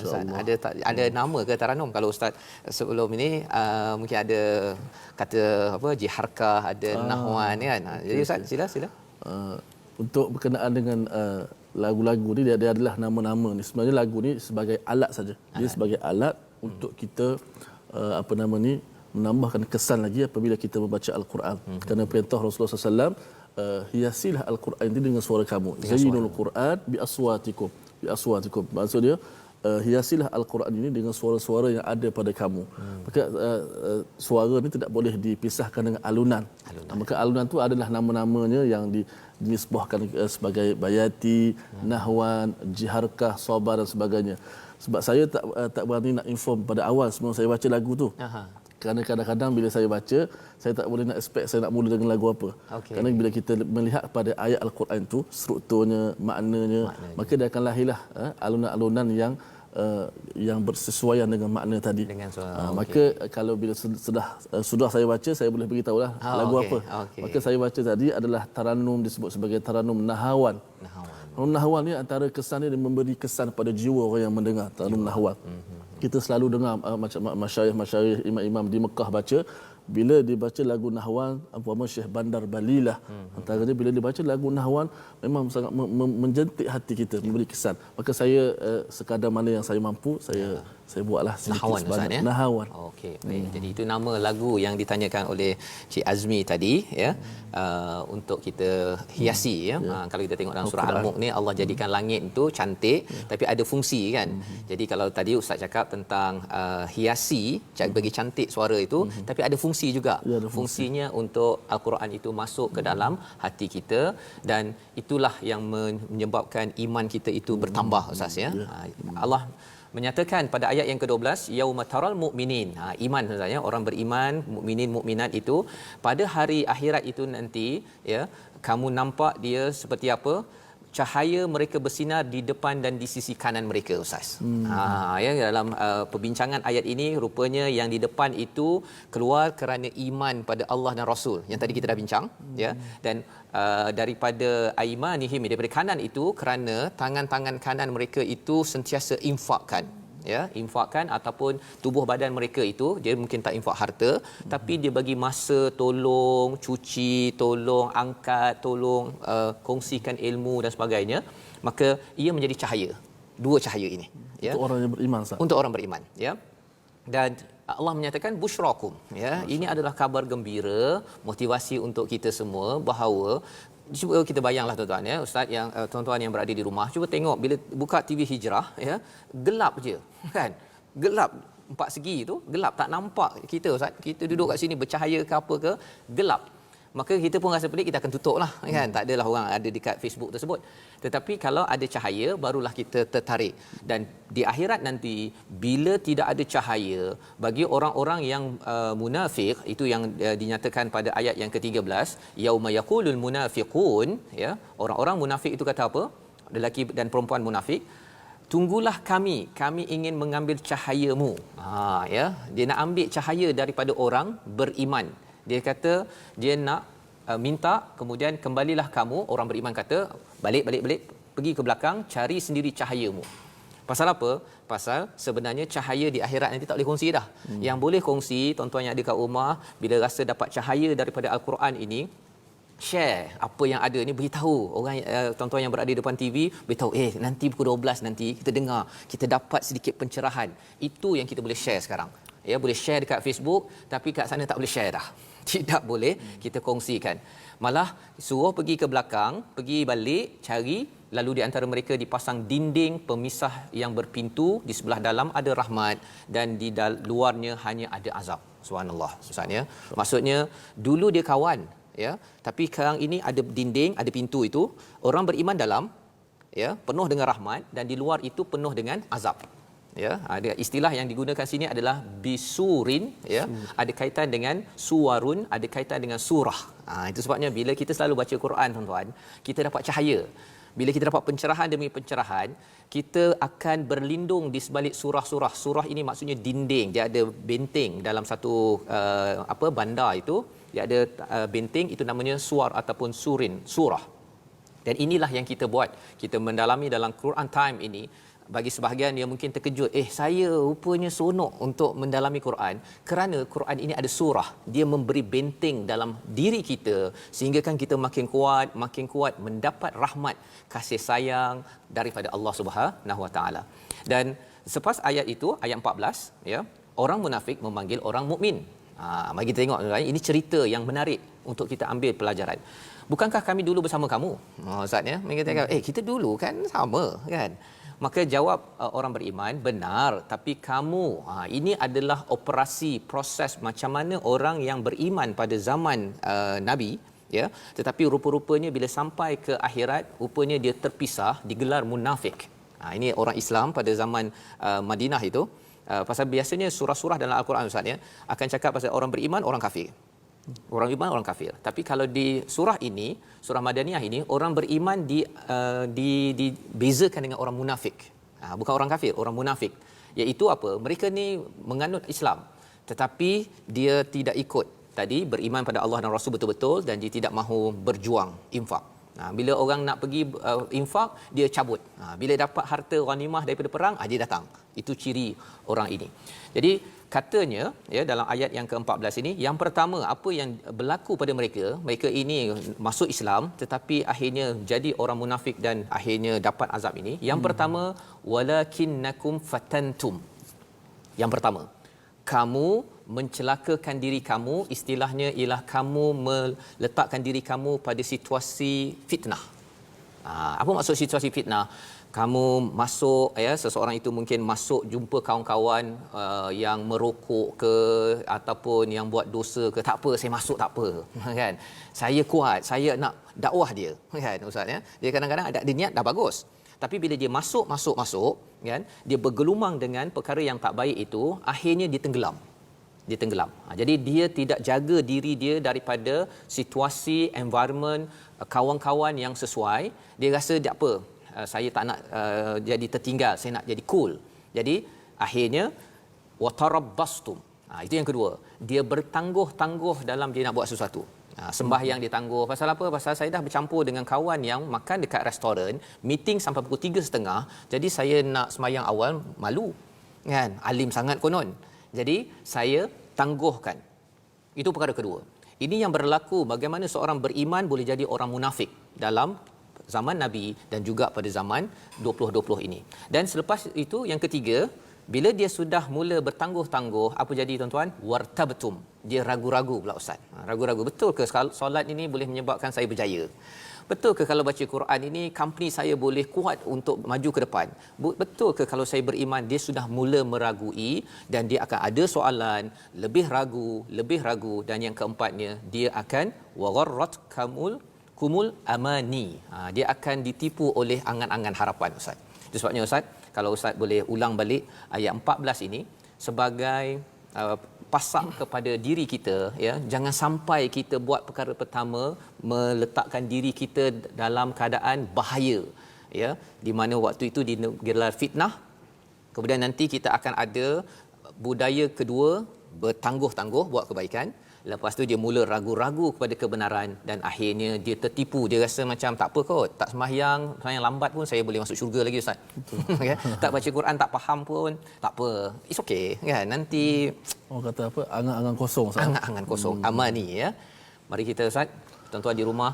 Ustaz ada nama ke taranum? Kalau Ustaz sebelum ini mungkin ada kata apa, jiharkah, ada nahwan, kan. Jadi Ustaz sila. Untuk berkenaan dengan lagu-lagu ni, dia adalah nama-nama ni. Sebenarnya lagu ni sebagai alat saja. Dia sebagai alat untuk kita menambahkan kesan lagi apabila kita membaca Al-Quran. Kerana perintah Rasulullah SAW, hiasilah Al-Quran ini dengan suara kamu. Zayyinul Quran bi aswatikum. Maksudnya hiasilah Al-Quran ini dengan suara-suara yang ada pada kamu. Maka suara ni tidak boleh dipisahkan dengan alunan. Maka alunan tu adalah nama-namanya yang dinisbahkan sebagai bayati, nahwan, jiharkah, sabar dan sebagainya. Sebab saya tak berani nak inform pada awal sebelum saya baca lagu tu. Kerana kadang-kadang bila saya baca, saya tak boleh nak expect saya nak mula dengan lagu apa. Kerana bila kita melihat pada ayat Al-Quran tu, strukturnya, maknanya, maka dia akan lahirlah alunan-alunan yang bersesuaian dengan makna tadi. Maka kalau bila sudah saya baca, saya boleh beritahulah lagu apa. Maka saya baca tadi adalah taranum, disebut sebagai taranum nahawan. Nahwan ni antara kesan dia memberi kesan pada jiwa orang yang mendengar. Taranum nahwan. Kita selalu dengar macam masyayikh imam-imam di Mekah baca, bila dibaca lagu nahwan, umpama Syekh Bandar Balilah, antaranya bila dibaca lagu nahwan memang sangat menjentik hati kita, memberi kesan. Maka saya sekadar mana yang saya mampu, saya buatlah nahwan, Ustaz, ya? Nahwan. Okey, baik. Jadi itu nama lagu yang ditanyakan oleh Cik Azmi tadi, ya. Untuk kita hiasi, ya. Kalau kita tengok dalam surah Al-Mulk ni, Allah jadikan langit itu cantik, tapi ada fungsi, kan. Jadi kalau tadi Ustaz cakap tentang hiasi, bagi cantik suara itu, tapi ada fungsi juga. Fungsinya untuk Al-Quran itu masuk ke dalam hati kita, dan itulah yang menyebabkan iman kita itu bertambah, Ustaz, ya. Allah menyatakan pada ayat yang ke-12, yauma taral mukminin, iman sebenarnya orang beriman, mukminin mukminat itu pada hari akhirat itu nanti, ya, kamu nampak dia seperti apa, cahaya mereka bersinar di depan dan di sisi kanan mereka, Ustaz. Ya, dalam perbincangan ayat ini, rupanya yang di depan itu keluar kerana iman pada Allah dan Rasul yang tadi kita dah bincang, ya. Dan daripada aimanihim, daripada kanan itu kerana tangan-tangan kanan mereka itu sentiasa infakkan, ya, infakkan ataupun tubuh badan mereka itu, dia mungkin tak infak harta, tapi dia bagi masa, tolong cuci, tolong angkat, tolong kongsikan ilmu dan sebagainya. Maka ia menjadi cahaya, dua cahaya ini, ya, untuk orang yang beriman, Ustaz. Untuk orang beriman, ya. Dan Allah menyatakan busyrakum, ya. Ini adalah kabar gembira, motivasi untuk kita semua bahawa, cuba kita bayanglah tuan-tuan, ya, Ustaz, yang tuan-tuan yang berada di rumah, cuba tengok bila buka TV Hijrah, ya, gelap je, kan. Gelap, 4 segi tu gelap, tak nampak kita, Ustaz. Kita duduk kat sini bercahaya ke apa ke, gelap. maka kita pun rasa pelik, kita akan tutup lah kan, tak adalah orang ada dekat Facebook tersebut. Tetapi kalau ada cahaya barulah kita tertarik. Dan di akhirat nanti bila tidak ada cahaya, bagi orang-orang yang munafik, itu yang dinyatakan pada ayat yang ke-13, yauma yaqulul munafiqun, ya, orang-orang munafik itu kata apa? Lelaki dan perempuan munafik, tunggulah kami ingin mengambil cahayamu. Ya, dia nak ambil cahaya daripada orang beriman. Dia kata dia nak minta, kemudian kembalilah kamu, orang beriman kata balik pergi ke belakang, cari sendiri cahayamu. Pasal apa? Pasal sebenarnya cahaya di akhirat nanti tak boleh kongsi dah. Yang boleh kongsi, tuan-tuan yang ada kat rumah, bila rasa dapat cahaya daripada Al-Quran ini, share apa yang ada ni, beritahu orang, tuan-tuan yang berada di depan TV, beritahu nanti pukul 12 nanti kita dengar, kita dapat sedikit pencerahan. Itu yang kita boleh share sekarang. Ya, boleh share dekat Facebook, tapi kat sana tak boleh share dah. Tidak boleh kita kongsikan. Malah suruh pergi ke belakang, pergi balik, cari, lalu di antara mereka dipasang dinding pemisah yang berpintu, di sebelah dalam ada rahmat dan di luarnya hanya ada azab. Subhanallah. Maksudnya dulu dia kawan, ya, tapi sekarang ini ada dinding, ada pintu itu, orang beriman dalam, ya, penuh dengan rahmat, dan di luar itu penuh dengan azab. Ya, ada istilah yang digunakan sini adalah bisurin, ya, ada kaitan dengan suwarun, ada kaitan dengan surah. Itu sebabnya bila kita selalu baca Quran, tuan-tuan, kita dapat cahaya. Bila kita dapat pencerahan demi pencerahan, kita akan berlindung di sebalik surah-surah. Surah ini maksudnya dinding, dia ada benteng dalam satu bandar itu, dia ada benteng, itu namanya suar ataupun surin, surah. Dan inilah yang kita buat. Kita mendalami dalam Quran Time ini. Bagi sebahagian yang mungkin terkejut, saya rupanya seronok untuk mendalami Quran, kerana Quran ini ada surah. Dia memberi benteng dalam diri kita sehingga kan kita makin kuat mendapat rahmat, kasih sayang daripada Allah Subhanahu Wa Taala. Dan selepas ayat itu, ayat 14, ya, orang munafik memanggil orang mukmin. Mari kita tengok, ini cerita yang menarik untuk kita ambil pelajaran. Bukankah kami dulu bersama kamu? Ustaz, ya, mereka kata, kita dulu kan sama, kan? Maka jawab orang beriman, benar, tapi kamu, ini adalah operasi, proses macam mana orang yang beriman pada zaman Nabi, ya, tetapi rupa-rupanya bila sampai ke akhirat, rupanya dia terpisah, digelar munafik. Ini orang Islam pada zaman Madinah itu, pasal biasanya surah-surah dalam Al-Quran, Ustaz, ya, akan cakap pasal orang beriman, orang kafir. Orang beriman, orang kafir. Tapi kalau di surah ini, surah Madaniyah ini, orang beriman dibezakan dengan orang munafik. Bukan orang kafir, orang munafik. Iaitu apa? Mereka ni menganut Islam, tetapi dia tidak ikut tadi beriman pada Allah dan Rasul betul-betul, dan dia tidak mahu berjuang infak. Bila orang nak pergi infak, dia cabut. Bila dapat harta ghanimah daripada perang, dia datang. Itu ciri orang ini. Jadi katanya, ya, dalam ayat yang ke-14 ini, yang pertama apa yang berlaku pada mereka ini masuk Islam tetapi akhirnya jadi orang munafik dan akhirnya dapat azab ini. Yang pertama, walakinnakum fatantum. Yang pertama, kamu mencelakakan diri kamu, istilahnya ialah kamu meletakkan diri kamu pada situasi fitnah. Apa maksud situasi fitnah? Kamu masuk, ya, seseorang itu mungkin masuk jumpa kawan-kawan yang merokok ke ataupun yang buat dosa ke, tak apa, saya masuk, tak apa, kan, saya kuat, saya nak dakwah dia, kan, Ustaz, ya. Dia kadang-kadang ada niat dah bagus, tapi bila dia masuk, kan, dia bergelumang dengan perkara yang tak baik itu, akhirnya dia tenggelam. Jadi dia tidak jaga diri dia daripada situasi, environment, kawan-kawan yang sesuai. Dia rasa tak apa, saya tak nak jadi tertinggal, saya nak jadi cool. Jadi akhirnya watarabbastum. Itu yang kedua. Dia bertangguh-tangguh dalam dia nak buat sesuatu. Sembahyang dia tangguh. Pasal apa? Pasal saya dah bercampur dengan kawan yang makan dekat restoran, meeting sampai pukul 3.30. Jadi saya nak sembahyang awal, malu, kan? Alim sangat konon. Jadi saya tangguhkan. Itu perkara kedua. Ini yang berlaku bagaimana seorang beriman boleh jadi orang munafik dalam zaman Nabi dan juga pada zaman 2020 ini. Dan selepas itu, yang ketiga, Bila dia sudah mula bertangguh-tangguh, apa jadi tuan-tuan? Wartabtum. Dia ragu-ragu pula ustaz. Ragu-ragu, betul ke solat ini boleh menyebabkan saya berjaya? Betul ke kalau baca Quran ini company saya boleh kuat untuk maju ke depan? Betul ke kalau saya beriman dia sudah mula meragui dan dia akan ada soalan, lebih ragu dan yang keempatnya dia akan wagharrat kumul amani. Dia akan ditipu oleh angan-angan harapan ustaz. Itu sebabnya ustaz, kalau ustaz boleh ulang balik ayat 14 ini sebagai pasak kepada diri kita, ya, jangan sampai kita buat perkara pertama meletakkan diri kita dalam keadaan bahaya, ya, di mana waktu itu digelar fitnah, kemudian nanti kita akan ada budaya kedua bertangguh-tangguh buat kebaikan, lepas tu dia mula ragu-ragu kepada kebenaran dan akhirnya dia tertipu, dia rasa macam tak apa kot, tak sembahyang lambat pun saya boleh masuk syurga lagi ustaz. Okay? Tak baca Quran tak faham pun tak apa, it's okay kan, nanti orang kata apa, angan-angan kosong ustaz. Angan-angan kosong, amani, ya. Mari kita ustaz, tuan-tuan di rumah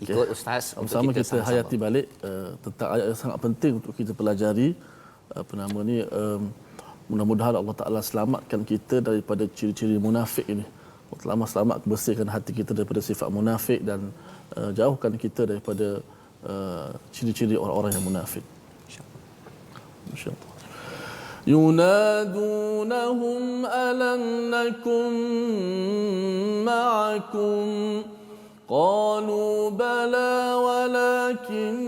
ikut ustaz untuk sama kita sama-sama hayati balik tentang ayat yang sangat penting untuk kita pelajari. Mudah-mudahan Allah Ta'ala selamatkan kita daripada ciri-ciri munafik ini. Allah Ta'ala selamat bersihkan hati kita daripada sifat munafik dan jauhkan kita daripada ciri-ciri orang-orang yang munafik. InsyaAllah. ينادونهم ألم نكن معكم قالوا بلى ولكنكم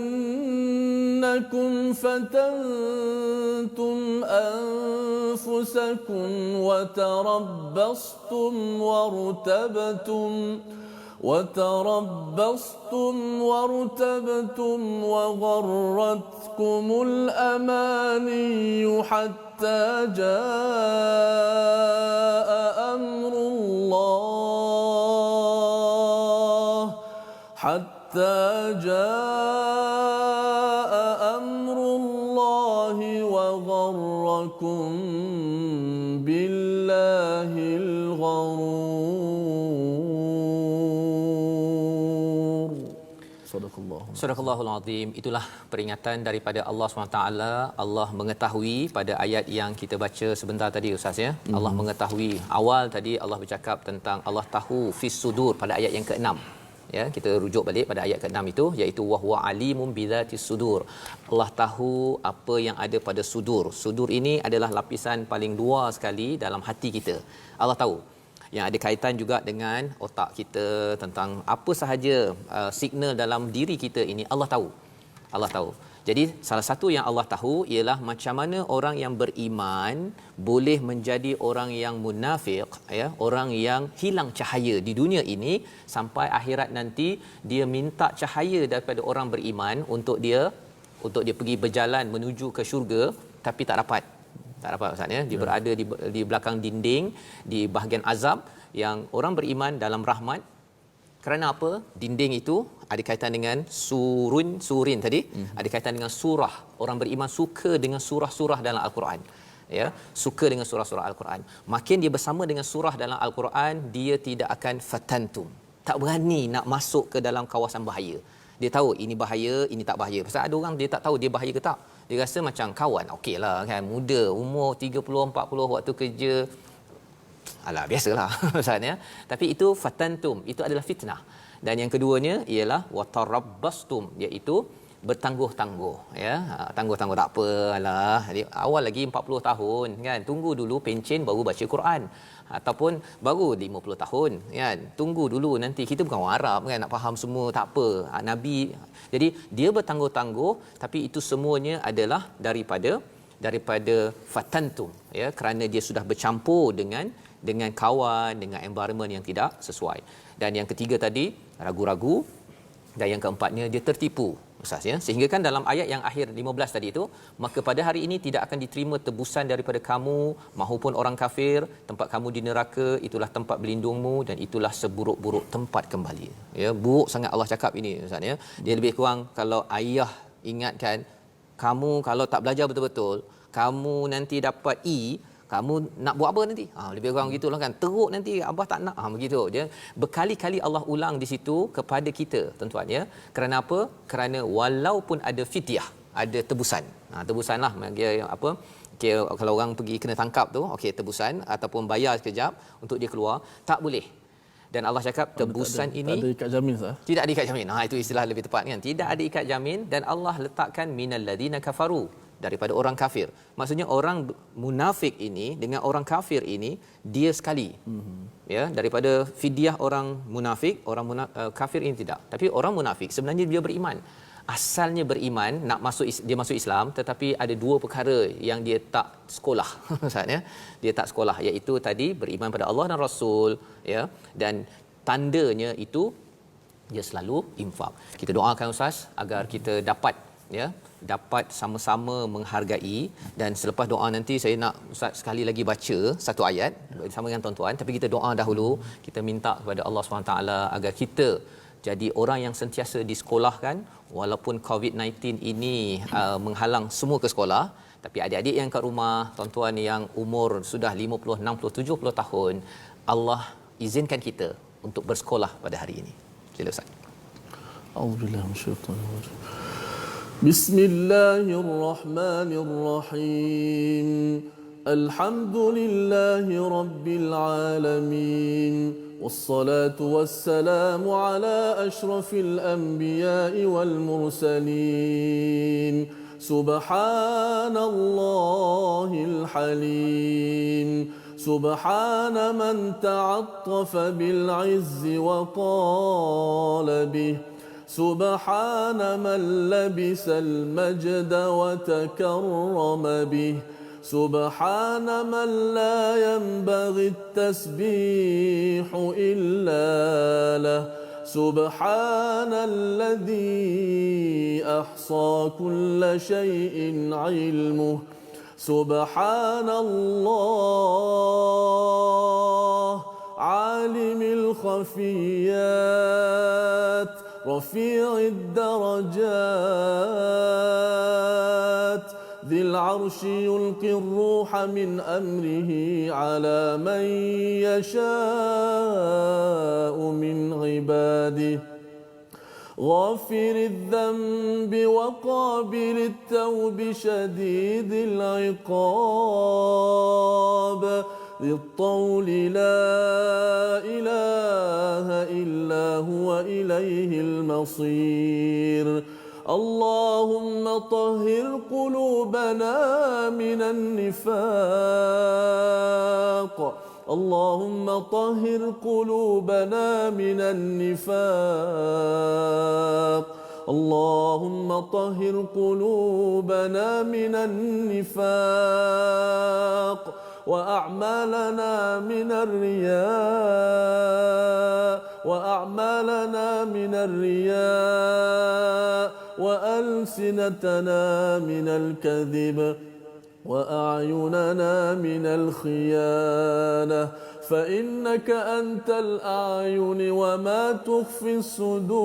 فتنتم أنفسكم وتربصتم وغرتكم الأماني حتى جاء أمر الله وغركم بالله الغرور. Sadaqallahul Azim. Itulah peringatan daripada Allah SWT. Allah mengetahui pada ayat yang kita baca sebentar tadi ustaz, ya. Allah mengetahui. Awal tadi Allah bercakap tentang Allah tahu fis sudur pada ayat yang ke-6. Ya, kita rujuk balik pada ayat ke-6 itu, iaitu wahwa alimum bizatis sudur. Allah tahu apa yang ada pada sudur. Sudur ini adalah lapisan paling luar sekali dalam hati kita. Allah tahu. Yang ada kaitan juga dengan otak kita, tentang apa sahaja signal dalam diri kita ini Allah tahu. Allah tahu. Jadi salah satu yang Allah tahu ialah macam mana orang yang beriman boleh menjadi orang yang munafik, ya, orang yang hilang cahaya di dunia ini sampai akhirat nanti dia minta cahaya daripada orang beriman untuk dia pergi berjalan menuju ke syurga, tapi tak dapat ustaz, ya. Dia berada di belakang dinding, di bahagian azab. Yang orang beriman dalam rahmat. Kerana apa? Dinding itu ada kaitan dengan surin tadi, ada kaitan dengan surah. Orang beriman suka dengan surah-surah dalam Al-Quran. Ya, suka dengan surah-surah Al-Quran. Makin dia bersama dengan surah dalam Al-Quran, dia tidak akan fatantum. Tak berani nak masuk ke dalam kawasan bahaya. Dia tahu ini bahaya, ini tak bahaya. Pasal ada orang dia tak tahu dia bahaya ke tak. Dia rasa macam kawan, okeylah kan, muda, umur 30 40 waktu kerja, alah biasalah maksudnya. Tapi itu fatantum, itu adalah fitnah. Dan yang keduanya ialah watarabbastum, iaitu bertangguh-tangguh, ya. Tangguh-tangguh tak apalah. Jadi awal lagi 40 tahun kan, tunggu dulu pencen baru baca Quran. Ataupun baru 50 tahun kan, tunggu dulu, nanti kita bukan orang Arab kan, nak faham semua tak apa. Nabi, jadi dia bertangguh-tangguh, tapi itu semuanya adalah daripada fatantum, ya, kerana dia sudah bercampur dengan kawan, dengan environment yang tidak sesuai. Dan yang ketiga tadi ragu-ragu, dan yang keempatnya dia tertipu ustaz, ya. Sehingga kan dalam ayat yang akhir 15 tadi itu, maka pada hari ini tidak akan diterima tebusan daripada kamu mahupun orang kafir, tempat kamu di neraka itulah tempat berlindungmu dan itulah seburuk-buruk tempat kembali. Ya, buruk sangat Allah cakap ini ustaz, ya. Dia lebih kurang kalau ayah ingatkan kamu kalau tak belajar betul-betul, kamu nanti dapat E, kamu nak buat apa nanti? Lebih kurang gitulah kan. Teruk nanti abah tak nak. Begitu. Dia berkali-kali Allah ulang di situ kepada kita, tuan-tuan, ya. Kerana apa? Kerana walaupun ada fidyah, ada tebusan. Tebusanlah dia apa? Okay, kalau orang pergi kena tangkap tu, okey tebusan ataupun bayar sekejap untuk dia keluar, tak boleh. Dan Allah cakap tebusan ini tak ada ikat jamin sah. tidak ada ikat jamin. Itu istilah lebih tepat kan. Tidak ada ikat jamin dan Allah letakkan minal ladina kafaru, daripada orang kafir. Maksudnya orang munafik ini dengan orang kafir ini dia sekali. Ya, daripada fidyah orang munafik, kafir ini tidak. Tapi orang munafik sebenarnya dia beriman. Asalnya beriman, nak dia masuk Islam, tetapi ada dua perkara yang dia tak sekolah. Maksudnya dia tak sekolah, iaitu tadi beriman pada Allah dan Rasul, ya, dan tandanya itu dia selalu infak. Kita doakan Ustaz agar kita dapat sama-sama menghargai. Dan selepas doa nanti saya nak Ustaz sekali lagi baca satu ayat bersama dengan tuan-tuan, tapi kita doa dahulu. Kita minta kepada Allah SWT agar kita jadi orang yang sentiasa disekolahkan walaupun COVID-19 ini menghalang semua ke sekolah, tapi adik-adik yang kat rumah, tuan-tuan yang umur sudah 50, 60, 70 tahun, Allah izinkan kita untuk bersekolah pada hari ini. Sila Ustaz. A'udzubillahi minasyaitanir rajim. Bismillahirrahmanirrahim. Alhamdulillahi rabbil alamin. والصلاة والسلام على أشرف الأنبياء والمرسلين. سبحان الله الحليم. سبحان من تعطف بالعز وطال به. سبحان من لبس المجد وتكرم به. سبحان من لا ينبغي التسبيح إلا له. سبحان الذي أحصى كل شيء علمه. سبحان الله عالم الخفيات رفيع الدرجات ذي العرش يلقي الروح من أمره على من يشاء من عباده. غافر الذنب وقابل التوب شديد العقاب ذي الطول لا إله إلا هو إليه المصير. اللهم طهر قلوبنا من النفاق. اللهم طهر قلوبنا من النفاق. اللهم طهر قلوبنا من النفاق وأعمالنا من الرياء. وأعمالنا من الرياء وألسنتنا من الكذب وأعيننا من الخيانة. فإنك أنت الأعين وما تخفي الصدور.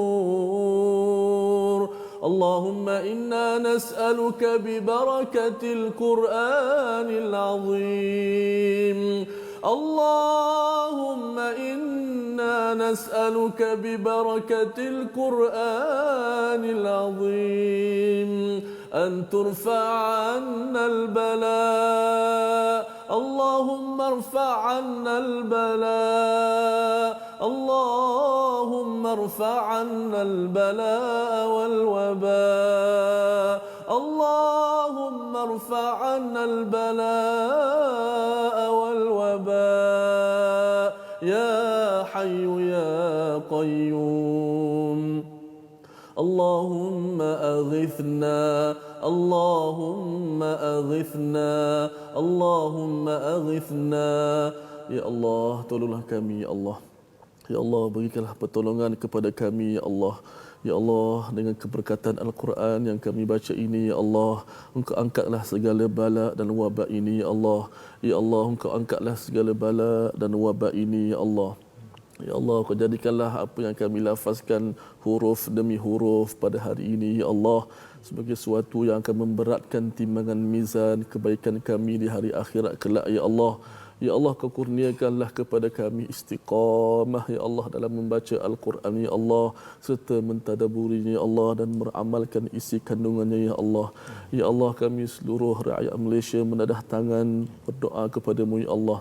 اللهم إنا نسألك ببركة القرآن العظيم. اللهم إنا نسألك ببركة القرآن العظيم أن ترفع عنا البلاء. اللهم ارفع عنا البلاء. اللهم ارفع عنا البلاء والوباء. اللهم ارفع عنا البلاء والوباء يا حي يا قيوم. اللهم أغثنا. اللهم أغثنا. اللهم أغثنا. Ya Allah, tolonglah kami ya Allah. Ya Allah, berikanlah pertolongan kepada kami ya Allah. Ya Allah, dengan keberkatan Al-Quran yang kami baca ini ya Allah, Engkau angkatlah segala bala dan wabak ini ya Allah. Ya Allah, Engkau angkatlah segala bala dan wabak ini ya Allah. Ya Allah, Kau jadikanlah apa yang kami lafazkan huruf demi huruf pada hari ini ya Allah sebagai sesuatu yang akan memberatkan timbangan mizan kebaikan kami di hari akhirat kelak ya Allah. Ya Allah, kau kurniakanlah kepada kami istiqamah ya Allah dalam membaca Al-Quran ya Allah, serta mentadaburinya ya Allah dan beramalkan isi kandungannya ya Allah. Ya Allah, kami seluruh rakyat Malaysia menadah tangan berdoa kepadamu ya Allah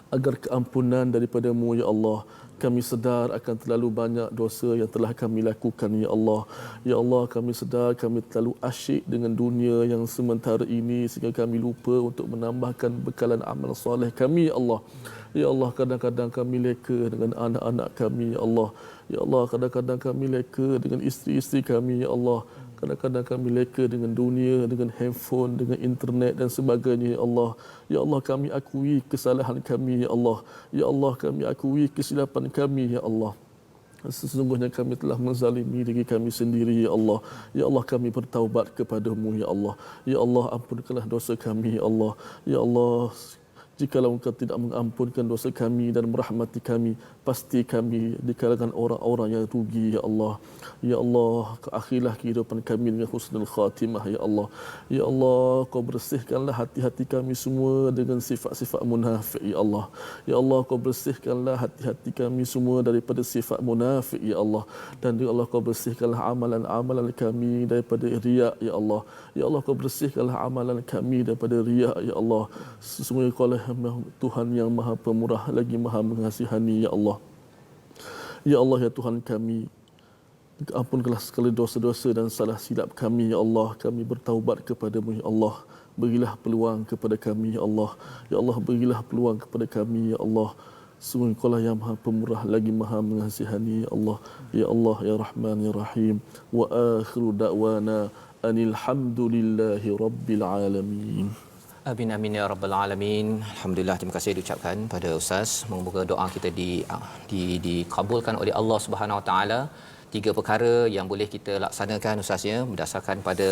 agar keampunan daripada-Mu ya Allah. Kami sedar akan terlalu banyak dosa yang telah kami lakukan ya Allah. Ya Allah, kami sedar kami terlalu asyik dengan dunia yang sementara ini sehingga kami lupa untuk menambahkan bekalan amal soleh kami ya Allah. Ya Allah, kadang-kadang kami leka dengan anak-anak kami ya Allah. Ya Allah, kadang-kadang kami leka dengan isteri-isteri kami ya Allah. Kadang-kadang kami leka dengan dunia, dengan handphone, dengan internet dan sebagainya ya Allah. Ya Allah, kami akui kesalahan kami ya Allah. Ya Allah, kami akui kesilapan kami ya Allah. Sesungguhnya kami telah menzalimi diri kami sendiri ya Allah. Ya Allah, kami bertaubat kepadamu ya Allah. Ya Allah, ampunkanlah dosa kami ya Allah. Ya Allah, jikalau Engkau tidak mengampunkan dosa kami dan merahmati kami, pasti kami di kalangan orang-orang yang rugi ya Allah. Ya Allah, akhirlah kehidupan kami dengan husnul khatimah ya Allah. Ya Allah, Kau bersihkanlah hati-hati kami semua dengan sifat-sifat munafik ya Allah. Ya Allah, Kau bersihkanlah hati-hati kami semua daripada sifat munafik ya Allah. Dan ya Allah, Kau bersihkanlah amalan-amalan kami daripada riak ya Allah. Ya Allah, Kau bersihkanlah amalan kami daripada riak ya Allah. Sesungguhnya Kau lah Tuhan yang Maha Pemurah lagi Maha Mengasihani ya Allah. Ya Allah, ya Tuhan kami, ampunkanlah segala dosa-dosa dan salah silap kami ya Allah. Kami bertaubat kepadamu ya Allah. Berilah peluang kepada kami ya Allah. Ya Allah, berilah peluang kepada kami ya Allah. Sungguh Kau lah yang Maha Pemurah lagi Maha Mengasihani ya Allah. Ya Allah, ya Rahman ya Rahim. Wa akhiru da'wana anil hamdulillahi rabbil alamin. Amin amin ya rabbal alamin. Alhamdulillah, terima kasih diucapkan pada Ustaz. Moga doa kita dikabulkan oleh Allah Subhanahu Wa Taala. 3 perkara yang boleh kita laksanakan Ustaz ya, berdasarkan pada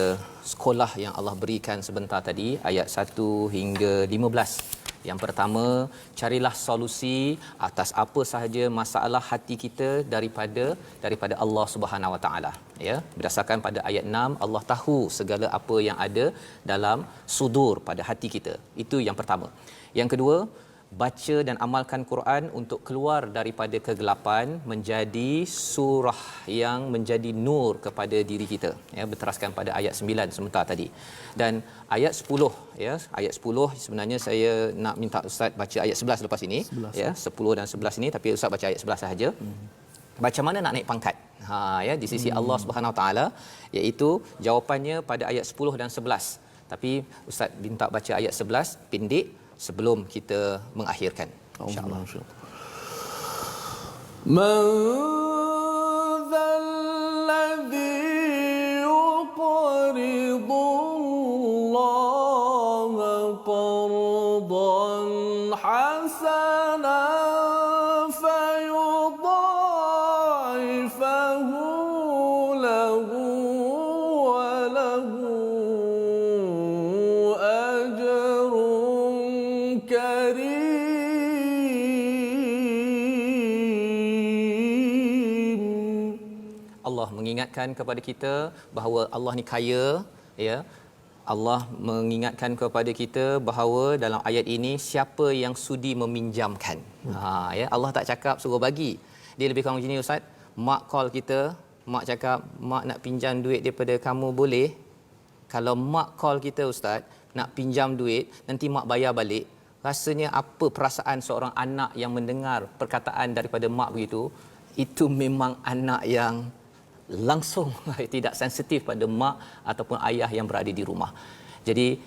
sekolah yang Allah berikan sebentar tadi, ayat 1 hingga 15. Yang pertama, carilah solusi atas apa sahaja masalah hati kita daripada Allah Subhanahu Wa Taala ya. Berdasarkan pada ayat 6, Allah tahu segala apa yang ada dalam sudur pada hati kita. Itu yang pertama. Yang kedua, baca dan amalkan Quran untuk keluar daripada kegelapan menjadi surah yang menjadi nur kepada diri kita ya, berteraskan pada ayat 9 sebentar tadi. Dan ayat 10 ya, ayat 10 sebenarnya saya nak minta Ustaz baca ayat 11 lepas ini 11, ya 10 dan 11 ini, tapi Ustaz baca ayat 11 sahaja. Macam mana nak naik pangkat ya di sisi Allah Subhanahu Wa Taala, iaitu jawapannya pada ayat 10 dan 11. Tapi Ustaz minta baca ayat 11 pendek sebelum kita mengakhirkan, insya-Allah. Man dzalladzi yuqridu Allaha qardan hasanan fayudha'ifahu lahu wa lahu Allah mengingatkan kepada kita bahawa Allah ni kaya ya. Allah mengingatkan kepada kita bahawa dalam ayat ini siapa yang sudi meminjamkan. Ya, Allah tak cakap suruh bagi. Dia lebih kurang macam ni Ustaz. Mak call kita, mak cakap mak nak pinjam duit daripada kamu boleh? Kalau mak call kita Ustaz nak pinjam duit, nanti mak bayar balik. Rasanya apa perasaan seorang anak yang mendengar perkataan daripada mak begitu? Itu memang anak yang langsung tidak sensitif pada mak ataupun ayah yang berada di rumah. Jadi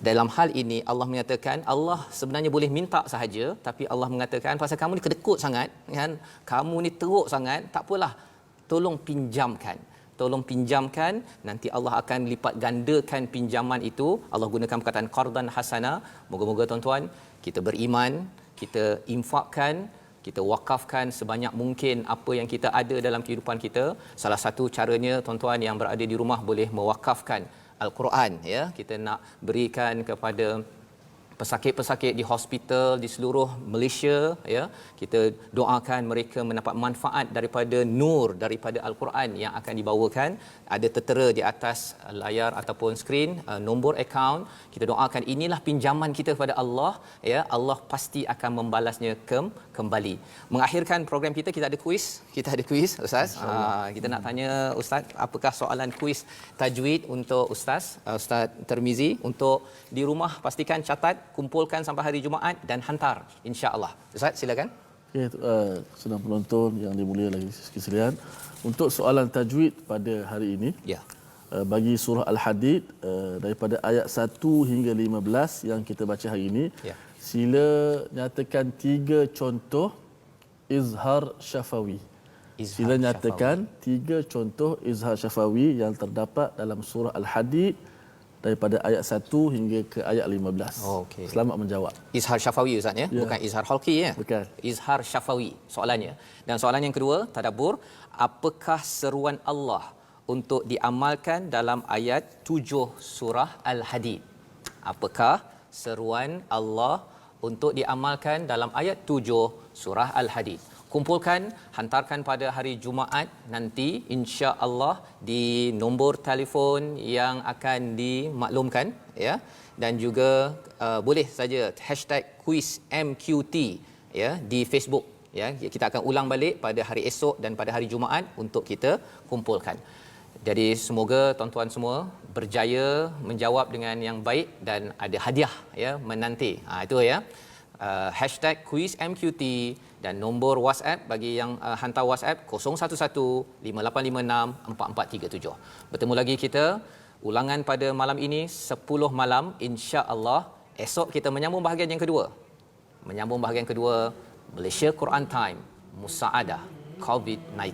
dalam hal ini Allah menyatakan Allah sebenarnya boleh minta sahaja, tapi Allah mengatakan pasal kamu ni kedekut sangat kan, kamu ni teruk sangat, tak apalah, tolong pinjamkan. Tolong pinjamkan, nanti Allah akan lipat gandakan pinjaman itu. Allah gunakan perkataan qardan hasana. Moga-moga tuan-tuan kita beriman, kita infakkan, kita wakafkan sebanyak mungkin apa yang kita ada dalam kehidupan kita. Salah satu caranya tuan-tuan yang berada di rumah boleh mewakafkan Al-Quran ya. Kita nak berikan kepada pesakit-pesakit di hospital di seluruh Malaysia, ya, kita doakan mereka mendapat manfaat daripada nur daripada al-Quran yang akan dibawakan. Ada tertera di atas layar ataupun skrin nombor akaun. Kita doakan inilah pinjaman kita kepada Allah, ya, Allah pasti akan membalasnya kembali. Mengakhirkan program kita ada kuis. Kita ada kuis, Ustaz. Kita nak tanya Ustaz, apakah soalan kuis tajwid untuk Ustaz Termizi. Untuk di rumah pastikan catat, kumpulkan sampai hari Jumaat dan hantar, insya-Allah. Ustaz, silakan. Okey, sedang penonton yang dimuliakan lagi sekalian, untuk soalan tajwid pada hari ini, Ya. bagi surah Al-Hadid, daripada ayat 1 hingga 15 yang kita baca hari ini, Ya. sila nyatakan 3 contoh izhar syafawi. Sila nyatakan 3 contoh izhar syafawi yang terdapat dalam surah Al-Hadid daripada ayat 1 hingga ke ayat 15. Okey. Selamat menjawab. Izhar syafawi, Ustaz, ya? Ya. Bukan izhar halqi, ya? Bukan. Izhar syafawi soalannya. Dan soalan yang kedua, tadabbur, apakah seruan Allah untuk diamalkan dalam ayat 7 surah Al-Hadid? Apakah seruan Allah untuk diamalkan dalam ayat 7 surah Al-Hadid? Kumpulkan, hantarkan pada hari Jumaat nanti, insya-Allah, di nombor telefon yang akan dimaklumkan, ya. Dan juga boleh saja #QuizMQT, ya, di Facebook, ya. Kita akan ulang balik pada hari esok dan pada hari Jumaat untuk kita kumpulkan. Jadi semoga tuan-tuan semua berjaya menjawab dengan yang baik dan ada hadiah, ya, menanti. Itu, ya. #QuizMQT dan nombor WhatsApp bagi yang hantar WhatsApp 011585564437. Bertemu lagi kita ulangan pada malam ini 10 malam, insya-Allah. Esok kita menyambung bahagian yang kedua. Menyambung bahagian kedua Malaysia Quran Time Musaadah COVID-19.